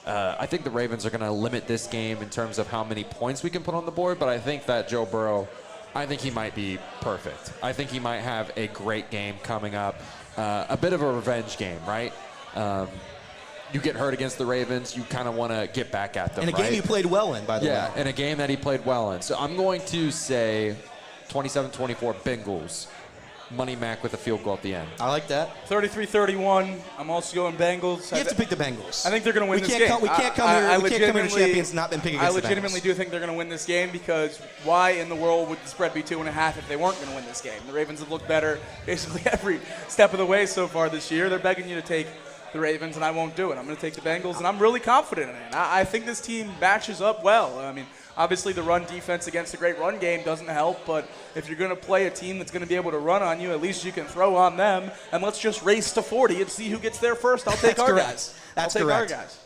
I think the Ravens are going to limit this game in terms of how many points we can put on the board, but I think that Joe Burrow, I think he might be perfect. I think he might have a great game coming up, a bit of a revenge game, right? You get hurt against the Ravens, you kind of want to get back at them, In a game you played well in, by the way. Yeah, in a game that he played well in. So I'm going to say 27-24 Bengals. Money Mac with a field goal at the end. I like that. 33-31. I'm also going Bengals. You have to pick the Bengals. I think they're going to win this game. We can't come here to champions not been picking against the Bengals. I legitimately do think they're going to win this game, because why in the world would the spread be 2.5 if they weren't going to win this game? The Ravens have looked better basically every step of the way so far this year. They're begging you to take the Ravens, and I won't do it. I'm going to take the Bengals, and I'm really confident in it. I think this team matches up well. I mean, obviously the run defense against a great run game doesn't help, but if you're going to play a team that's going to be able to run on you, at least you can throw on them, and let's just race to 40 and see who gets there first. I'll take our guys. That's I'll take correct. our guys.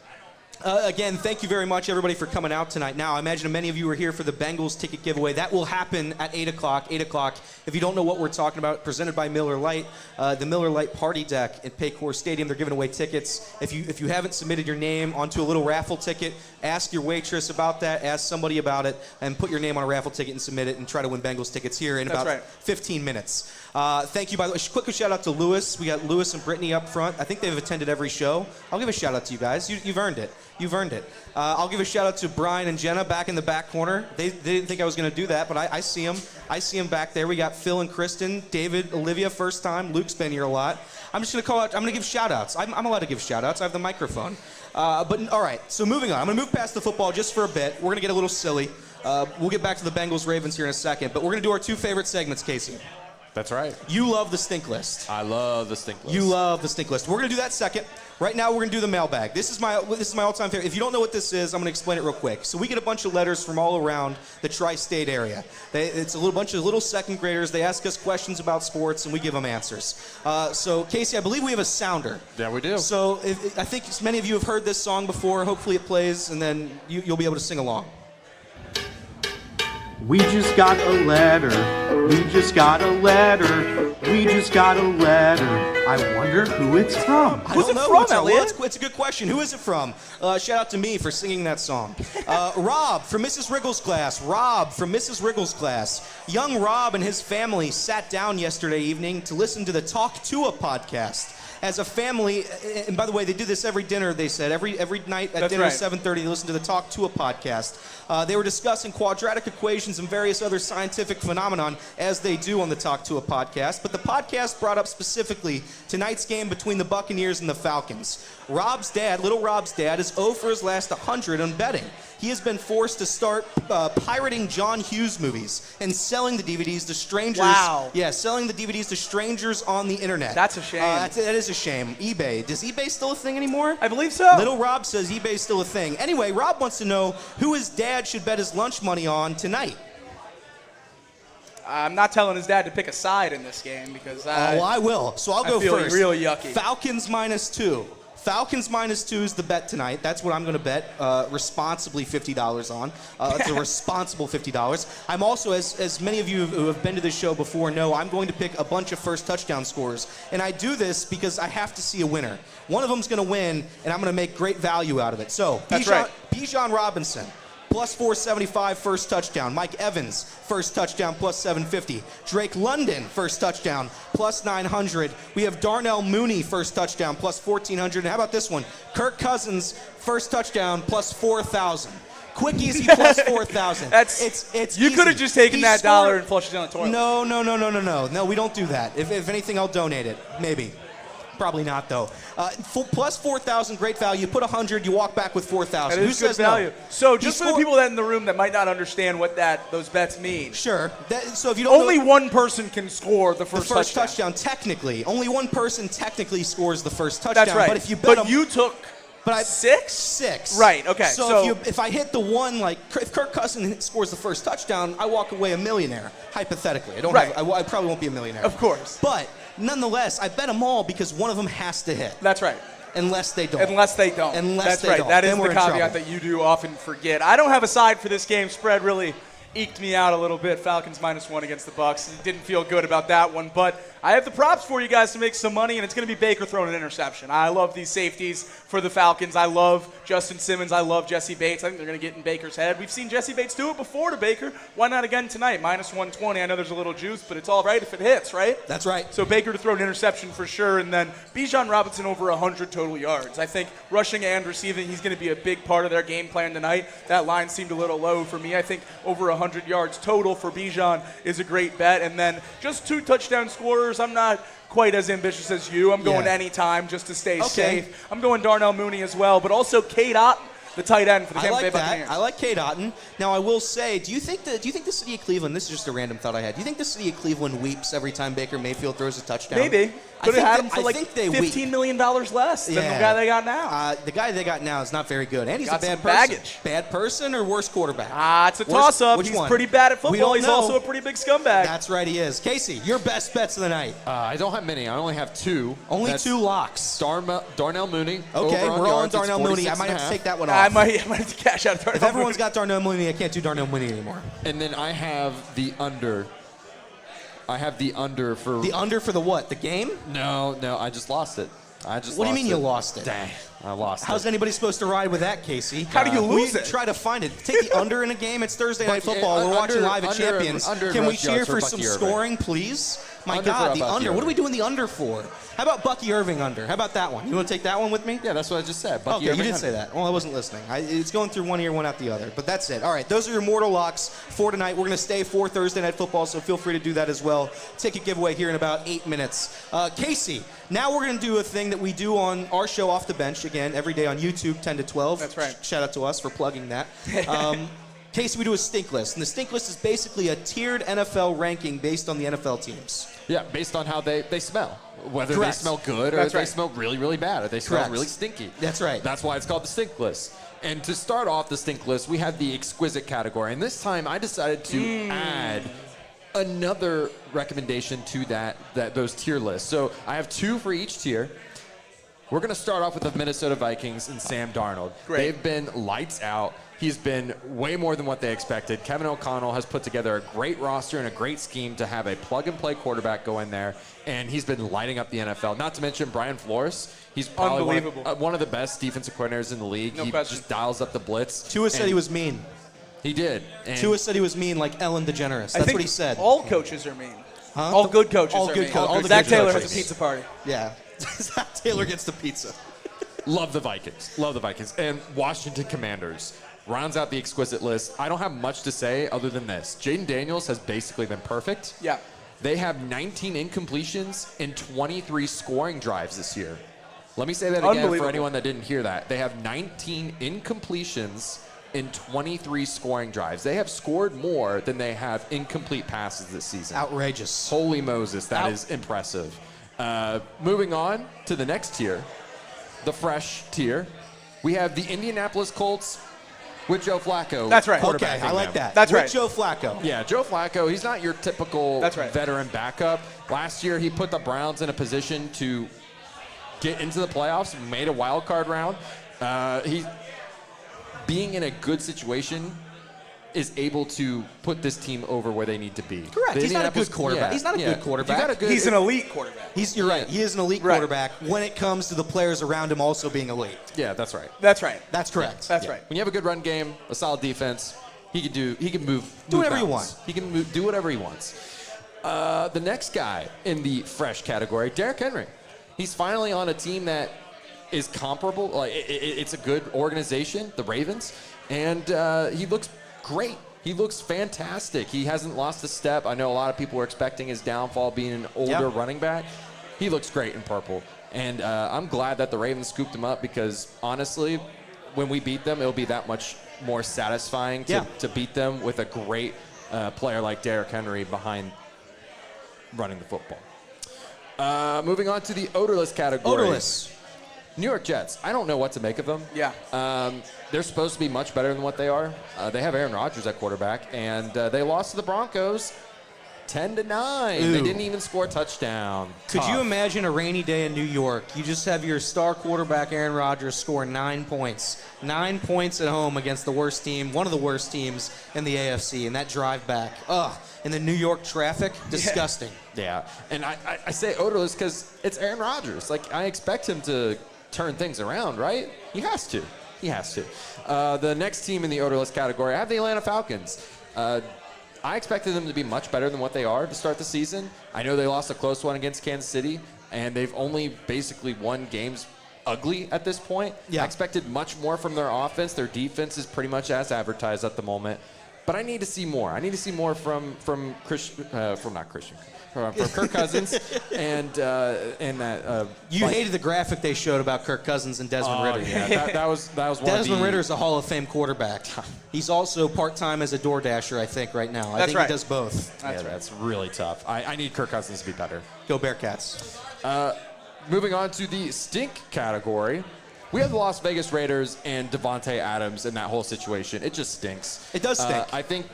Again, thank you very much, everybody, for coming out tonight. Now, I imagine many of you are here for the Bengals ticket giveaway. That will happen at 8 o'clock. 8 o'clock. If you don't know what we're talking about, presented by Miller Lite, the Miller Lite Party Deck at Paycor Stadium. They're giving away tickets. If you haven't submitted your name onto a little raffle ticket, ask your waitress about that, ask somebody about it, and put your name on a raffle ticket and submit it and try to win Bengals tickets here in about 15 minutes. Thank you, by the way. Quick shout out to Lewis. We got Lewis and Brittany up front. I think they've attended every show. I'll give a shout out to you guys. You've earned it. You've earned it. I'll give a shout out to Brian and Jenna back in the back corner. They didn't think I was going to do that, but I see them. I see them back there. We got Phil and Kristen, David, Olivia, first time. Luke's been here a lot. I'm just going to call out. I'm going to give shout outs. I'm allowed to give shout outs. I have the microphone. But all right. So moving on. I'm going to move past the football just for a bit. We're going to get a little silly. We'll get back to the Bengals Ravens here in a second. But we're going to do our two favorite segments, Casey. That's right. You love the stink list. I love the stink list. You love the stink list. We're going to do that second. Right now, we're going to do the mailbag. This is my all-time favorite. If you don't know what this is, I'm going to explain it real quick. So we get a bunch of letters from all around the tri-state area. It's a bunch of little second graders. They ask us questions about sports, and we give them answers. So, Casey, I believe we have a sounder. Yeah, we do. So I think many of you have heard this song before. Hopefully it plays, and then you'll be able to sing along. We just got a letter. We just got a letter. We just got a letter. I wonder who it's from. Who's it from, Elliot? It's a good question. Who is it from? Shout out to me for singing that song. Rob from Mrs. Wriggles' class. Rob from Mrs. Wriggles' class. Young Rob and his family sat down yesterday evening to listen to the Talk to a podcast. As a family, and by the way, they do this every dinner, they said. Every night at dinner, 7:30, they listen to the Talk to a podcast. They were discussing quadratic equations and various other scientific phenomenon, as they do on the Talk to a podcast. But the podcast brought up specifically tonight's game between the Buccaneers and the Falcons. Rob's dad, little Rob's dad, is 0 for his last 100 on betting. He has been forced to start pirating John Hughes movies and selling the DVDs to strangers. Wow. Yeah, selling the DVDs to strangers on the internet. That's a shame. That is a shame. eBay. Does eBay still a thing anymore? I believe so. Little Rob says eBay's still a thing. Anyway, Rob wants to know who his dad should bet his lunch money on tonight. I'm not telling his dad to pick a side in this game because I will. So I'll go feel first. Really yucky. Falcons -2. Falcons -2 is the bet tonight. That's what I'm going to bet responsibly $50 on. It's a responsible $50. I'm also, as many of you who have been to this show before know, I'm going to pick a bunch of first touchdown scorers. And I do this because I have to see a winner. One of them's going to win, and I'm going to make great value out of it. So, Bijan Robinson, plus 475 first touchdown. Mike Evans, first touchdown, plus 750. Drake London, first touchdown, plus 900. We have Darnell Mooney, first touchdown, plus 1,400. And how about this one? Kirk Cousins, first touchdown, plus 4,000. Quick, easy, plus 4,000. It's you could have just taken that dollar and flushed it down the toilet. No, we don't do that. If anything, I'll donate it. Maybe. Probably not, though. Plus 4,000, great value. You put 100, you walk back with 4,000. Who says value? No? So just for the people that in the room that might not understand what those bets mean. Sure. So if you don't only one person can score the first touchdown. Technically, only one person technically scores the first touchdown. That's right. But if you bet you took. But six? Right, okay. So if I hit the one, like, if Kirk Cousins scores the first touchdown, I walk away a millionaire, hypothetically. I probably won't be a millionaire. Of course. But nonetheless, I bet them all because one of them has to hit. That's right. Unless they don't. That's right. That is the caveat that you do often forget. I don't have a side for this game. Spread really eked me out a little bit. Falcons -1 against the Bucs. Didn't feel good about that one, but I have the props for you guys to make some money, and it's going to be Baker throwing an interception. I love these safeties for the Falcons. I love Justin Simmons. I love Jesse Bates. I think they're going to get in Baker's head. We've seen Jesse Bates do it before to Baker. Why not again tonight? -120. I know there's a little juice, but it's all right if it hits, right? That's right. So Baker to throw an interception for sure, and then Bijan Robinson over 100 total yards. I think rushing and receiving, he's going to be a big part of their game plan tonight. That line seemed a little low for me. I think over 100 yards total for Bijan is a great bet. And then just 2 touchdown scorers. I'm not quite as ambitious as you. I'm going anytime just to stay safe. I'm going Darnell Mooney as well, but also Cade Otton, the tight end for the Tampa Bay Buccaneers. I like Cade Otton. Now I will say, do you think the city of Cleveland? This is just a random thought I had. Do you think the city of Cleveland weeps every time Baker Mayfield throws a touchdown? Maybe. Could have had him for like $15 million less than the guy they got now. The guy they got now is not very good, and he's a bad person. Baggage. Bad person or worst quarterback? It's a toss-up. He's pretty bad at football. He's also a pretty big scumbag. That's right, he is. Casey, your best bets of the night. I don't have many. I only have 2. Only 2 locks. Darnell Mooney. Okay, we're all on Darnell Mooney. I might have to take that one off. I might have to cash out Darnell Mooney. If everyone's got Darnell Mooney, I can't do Darnell Mooney anymore. And then I have the under. I have the under for... The under for the what? The game? No, I just lost it. What do you mean you lost it? Dang, I lost it. How's anybody supposed to ride with that, Casey? How do you lose it? Try to find it. Take the under in a game. It's Thursday Night Football. We're watching live at Champions. Can we cheer for some scoring, please? My God, the under. What are we doing the under for? How about Bucky Irving under? How about that one? You want to take that one with me? Yeah, that's what I just said. Okay, you did say that. Well, I wasn't listening. It's going through one ear, one out the other. But that's it. All right, those are your mortal locks for tonight. We're going to stay for Thursday Night Football, so feel free to do that as well. Ticket giveaway here in about 8 minutes. Casey, now we're going to do a thing that we do on our show Off the Bench, again, every day on YouTube, 10 to 12. That's right. Shout out to us for plugging that. Casey, we do a stink list, and the stink list is basically a tiered NFL ranking based on the NFL teams. Yeah, based on how they smell. Whether Correct. they smell good or That's they right. smell really, really bad or they smell Correct. really stinky. That's right. That's why it's called the stink list. And to start off the stink list, we have the exquisite category. And this time I decided to add another recommendation to those tier lists. So I have 2 for each tier. We're going to start off with the Minnesota Vikings and Sam Darnold. Great. They've been lights out. He's been way more than what they expected. Kevin O'Connell has put together a great roster and a great scheme to have a plug-and-play quarterback go in there, and he's been lighting up the NFL. Not to mention Brian Flores. He's probably Unbelievable. one of the best defensive coordinators in the league. No he question. just dials up the blitz. Tua said and he was mean. He did. And Tua said he was mean like Ellen DeGeneres. I That's think what he said. all coaches are mean. Huh? All good coaches All are good mean. co- all the Zach good Taylor coaches. has a pizza party. Yeah. Zach Taylor gets the pizza. Love the Vikings. Love the Vikings. And Washington Commanders rounds out the exquisite list. I don't have much to say other than this. Jaden Daniels has basically been perfect. Yeah. They have 19 incompletions and 23 scoring drives this year. Let me say that again for Unbelievable. anyone that didn't hear that. They have 19 incompletions and 23 scoring drives. They have scored more than they have incomplete passes this season. Outrageous. Holy Moses, that is impressive. Moving on to the next tier, the fresh tier. We have the Indianapolis Colts with Joe Flacco. That's right. Okay, quarterbacking I like them. that. That's With right. Joe Flacco. Yeah, Joe Flacco, he's not your typical That's right. veteran backup. Last year, he put the Browns in a position to get into the playoffs, made a wild card round. He, being in a good situation, is able to put this team over where they need to be. Correct. The He's not a good Indianapolis- quarterback. yeah, He's not a yeah. good quarterback. You got a good, He's an elite quarterback. You're right. He is an elite Right. quarterback when it comes to the players around him also being elite. Yeah, that's right. That's right. That's correct. That's right. When you have a good run game, a solid defense, he can move. Do whatever you mountains. want. He can do whatever he wants. The next guy in the fresh category, Derrick Henry. He's finally on a team that is comparable. Like it's a good organization, the Ravens, and he looks great. He looks fantastic. He hasn't lost a step. I know a lot of people were expecting his downfall being an older running back. He looks great in purple. And I'm glad that the Ravens scooped him up because, honestly, when we beat them, it'll be that much more satisfying to beat them with a great player like Derrick Henry behind running the football. Moving on to the odorless category. Odorless. New York Jets. I don't know what to make of them. Yeah. They're supposed to be much better than what they are. They have Aaron Rodgers at quarterback, and they lost to the Broncos 10-9. Ooh. They didn't even score a touchdown. Could you Tough. imagine a rainy day in New York? You just have your star quarterback, Aaron Rodgers, score 9 points. 9 points at home against the worst team, one of the worst teams in the AFC, and that drive back. Ugh. In the New York traffic, disgusting. Yeah, and I say odorless because it's Aaron Rodgers. Like, I expect him to turn things around, right? He has to. He has to. The next team in the odorless category, I have the Atlanta Falcons. I expected them to be much better than what they are to start the season. I know they lost a close one against Kansas City, and they've only basically won games ugly at this point. Yeah. I expected much more from their offense. Their defense is pretty much as advertised at the moment. But I need to see more. I need to see more from Kirk Cousins and that. You hated the graphic they showed about Kirk Cousins and Desmond Ritter. Yeah, that was one Desmond of the, Ritter's a Hall of Fame quarterback. He's also part-time as a DoorDasher, I think, right now. I That's think right. he does both. That's really tough. I need Kirk Cousins to be better. Go Bearcats. Moving on to the stink category. We have the Las Vegas Raiders and Devontae Adams in that whole situation. It just stinks. It does stink. I think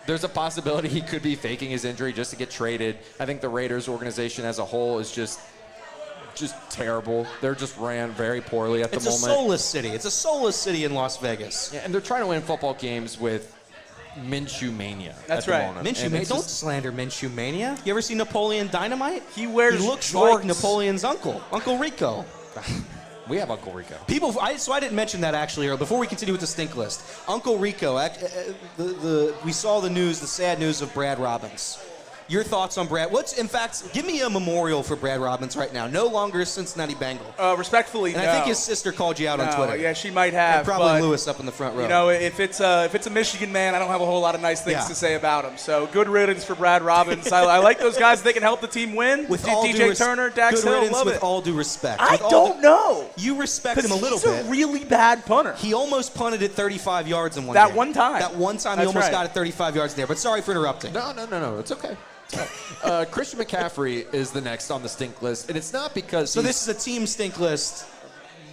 there's a possibility he could be faking his injury just to get traded. I think the Raiders organization as a whole is just terrible. They're just ran very poorly at the moment. It's a soulless city. It's a soulless city in Las Vegas. Yeah, and they're trying to win football games with Minshew mania. That's at the right. moment. Minshew And Mania. it's Don't just- slander Minshew Mania. You ever see Napoleon Dynamite? He wears looks jorts. like Napoleon's uncle, Uncle Rico. We have Uncle Rico. So I didn't mention that actually earlier. Before we continue with the stink list, Uncle Rico. We saw the news, the sad news of Brad Robbins. Your thoughts on Brad? In fact, give me a memorial for Brad Robbins right now. No longer a Cincinnati Bengal. Respectfully, And no. I think his sister called you out on No, Twitter. Yeah, she might have. And probably but, Lewis up in the front row. You know, if it's a Michigan man, I don't have a whole lot of nice things Yeah. to say about him. So good riddance for Brad Robbins. I like those guys. They can help the team win. with all due DJ Turner, Dax good Hill, riddance love with it. all due respect. I With all don't due- know. You respect him a little he's bit. a really bad punter. He almost punted it 35 yards in one That game. one time. That one time he That's almost right. got it 35 yards there. But sorry for interrupting. No. It's okay. Christian McCaffrey is the next on the stink list, and it's not because So this is a team stink list,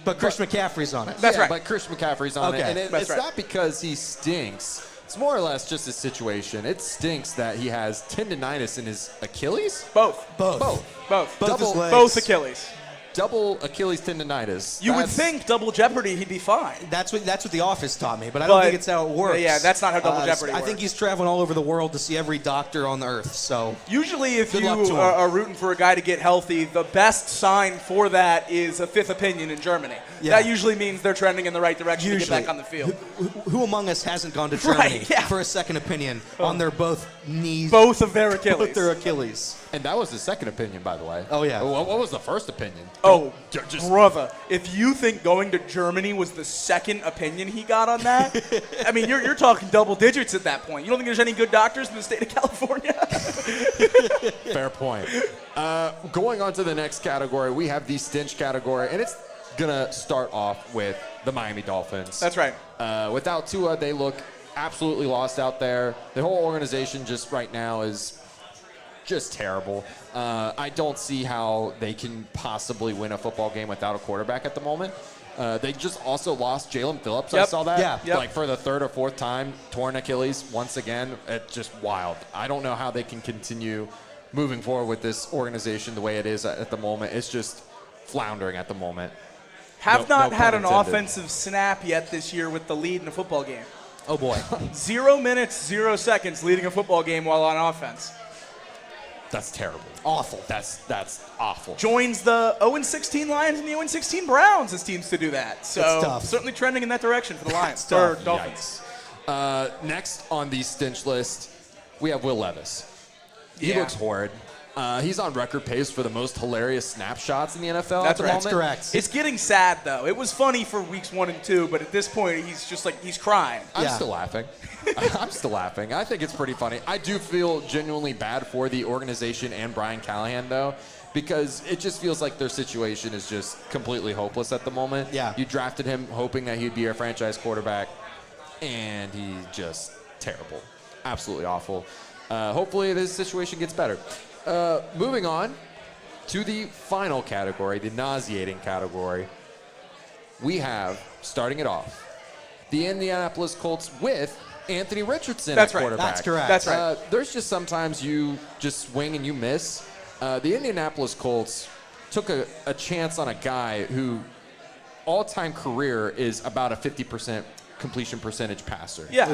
but Christian McCaffrey's on it. That's right. But Christian McCaffrey's on it, and That's it's right. not because he stinks. It's more or less just his situation. It stinks that he has tendinitis in his Achilles. Both Both Achilles. Double Achilles tendinitis. You would think double jeopardy, he'd be fine. That's what The Office taught me, but I don't think it's how it works. Yeah, that's not how double jeopardy I works. think he's traveling all over the world to see every doctor on the earth. So Usually, if Good you luck to him. are rooting for a guy to get healthy, the best sign for that is a fifth opinion in Germany. Yeah. That usually means they're trending in the right direction to usually, get back on the field. Who among us hasn't gone to Germany Right, yeah. for a second opinion on their both knees, Both of their Achilles. both their Achilles? And that was his second opinion, by the way. Oh, yeah. What was the first opinion? Oh, Just brother, if you think going to Germany was the second opinion he got on that, I mean, you're talking double digits at that point. You don't think there's any good doctors in the state of California? fair point. Going on to the next category, we have the stench category, and it's gonna start off with the Miami Dolphins. That's right. Without Tua, they look absolutely lost out there. The whole organization just right now is just terrible. I don't see how they can possibly win a football game without a quarterback at the moment. They just also lost Jalen Phillips. I Yep. saw that. Yeah. Yep. Like for the third or fourth time, torn Achilles once again. It's just wild. I don't know how they can continue moving forward with this organization the way it is at the moment. It's just floundering at the moment. Have No- not no had pun an intended. offensive snap yet this year with the lead in a football game. Oh boy. 0 minutes, 0 seconds leading a football game while on offense. That's terrible. Awful. That's awful. Joins the 0-16 Lions and the 0-16 Browns as teams to do that. So That's tough. certainly trending in that direction for the Lions. That's Or tough. Dolphins. Next on the stench list, we have Will Levis. He Yeah. looks horrid. He's on record pace for the most hilarious snapshots in the NFL That's at the right. moment. That's correct. It's getting sad though. It was funny for weeks 1 and 2, but at this point he's just like he's crying. I'm Yeah. still laughing. I'm still laughing. I think it's pretty funny. I do feel genuinely bad for the organization and Brian Callahan, though, because it just feels like their situation is just completely hopeless at the moment. Yeah. You drafted him hoping that he'd be a franchise quarterback, and he's just terrible. Absolutely awful. Hopefully this situation gets better. Moving on to the final category, the nauseating category, we have, starting it off, the Indianapolis Colts with Anthony Richardson That's at right. quarterback. That's correct. That's right. There's just sometimes you just swing and you miss. The Indianapolis Colts took a chance on a guy who all-time career is about a 50% completion percentage passer. Yeah.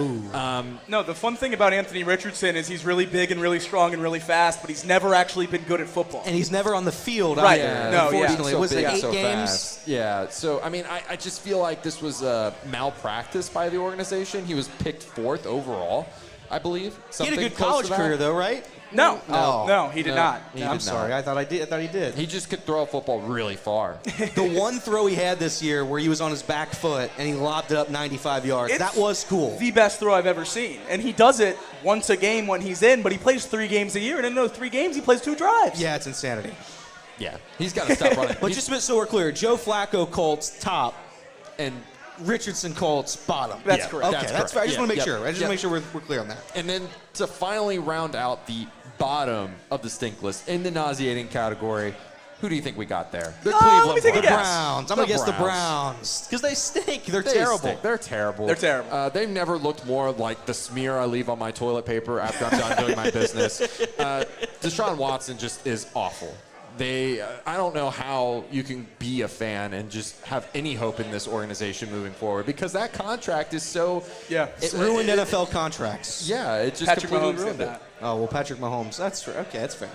No, the fun thing about Anthony Richardson is he's really big and really strong and really fast, but he's never actually been good at football. And he's never on the field Right. either. No, yeah. Unfortunately, So was it big, 8 so games? fast. Yeah. So I mean, I just feel like this was a malpractice by the organization. He was picked 4th overall, I believe. He had a Something good close college to that. career, though, right? No, Oh. no, he did not. He I'm did sorry. not. I thought he did. He just could throw a football really far. The one throw he had this year where he was on his back foot and he lobbed it up 95 yards. It's that was cool. The best throw I've ever seen. And he does it once a game when he's in, but he plays 3 games a year, and in those 3 games he plays 2 drives. Yeah, it's insanity. Yeah. He's got to stop running. But just so we're clear, Joe Flacco Colts top and Richardson Colts bottom. That's Yeah. correct. Okay, that's correct. fair. I just Yeah, want to make yep, sure. I just yep. want to make sure we're clear on that. And then to finally round out the bottom of the stink list in the nauseating category, who do you think we got there? The let me take a The guess. Browns. I'm going to guess the Browns. Because they stink. They're terrible. Stink. They're terrible. They're terrible. They've never looked more like the smear I leave on my toilet paper after I'm done doing my business. Deshaun Watson just is awful. I don't know how you can be a fan and just have any hope in this organization moving forward because that contract is so. Yeah. It ruined NFL contracts. Yeah, it just Patrick completely Mahomes did ruined it. that. Oh, well, Patrick Mahomes. That's true. Okay, that's fair.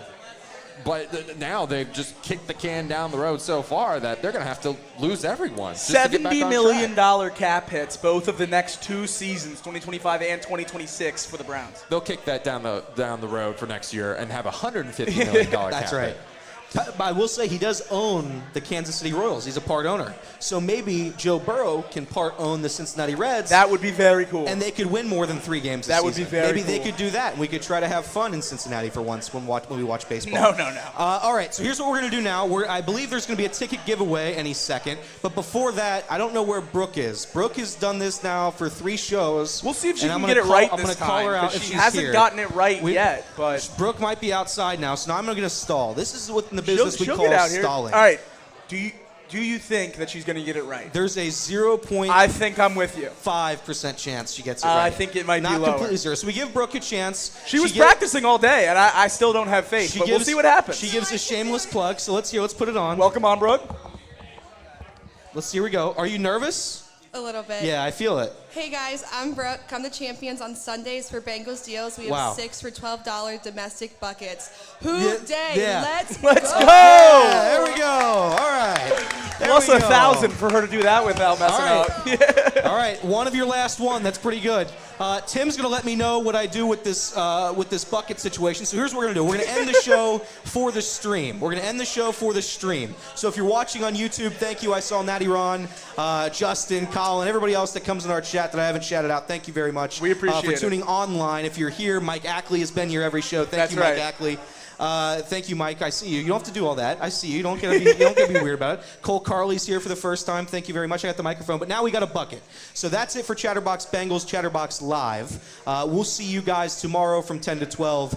But now they've just kicked the can down the road so far that they're going to have to lose everyone. just to get back $70 on million track. cap hits both of the next 2 seasons, 2025 and 2026 for the Browns. They'll kick that down the road for next year and have $150 million cap That's right. hit. I will say he does own the Kansas City Royals. He's a part owner. So maybe Joe Burrow can part own the Cincinnati Reds. That would be very cool. And they could win more than 3 games this That would season. be very Maybe cool. they could do that. We could try to have fun in Cincinnati for once when we watch baseball. No. All right, so here's what we're going to do now. I believe there's going to be a ticket giveaway any second. But before that, I don't know where Brooke is. Brooke has done this now for 3 shows. We'll see if she and can get it right I'm this going to call her time. out if She she's hasn't here. gotten it right yet, but Brooke might be outside now, so now I'm going to stall. This is what in the business we she'll call get out here. stalling. All right. Do you think that she's going to get it right? There's a 0.5% I think I'm with you. chance she gets it right. I think it might be Not lower. completely zero. So we give Brooke a chance. She was practicing all day, and I still don't have faith, but we'll see what happens. She gives a shameless plug, so let's put it on. Welcome on, Brooke. Let's see, here we go. Are you nervous? A little bit. Yeah, I feel it. Hey guys, I'm Brooke. Come to Champions on Sundays for Bengals deals. We have Wow. 6 for $12 domestic buckets. Who Yeah, day? yeah. Let's go! Yeah, there we go. All right. There Plus we go. 1,000 for her to do that without messing All up. All right, one of your last one. That's pretty good. Tim's going to let me know what I do with this bucket situation. So here's what we're going to do. We're going to end the show for the stream. So if you're watching on YouTube, thank you. I saw Natty Ron, Justin, Colin, everybody else that comes in our chat that I haven't shouted out. Thank you very much. We appreciate for it. tuning online. If you're here, Mike Ackley has been here every show. Thank That's you, Mike right. Ackley. Thank you, Mike. I see you. You don't have to do all that. I see you. You don't get to be weird about it. Cole Carley's here for the first time. Thank you very much. I got the microphone. But now we got a bucket. So that's it for Chatterbox Bengals, Chatterbox Live. We'll see you guys tomorrow from 10 to 12.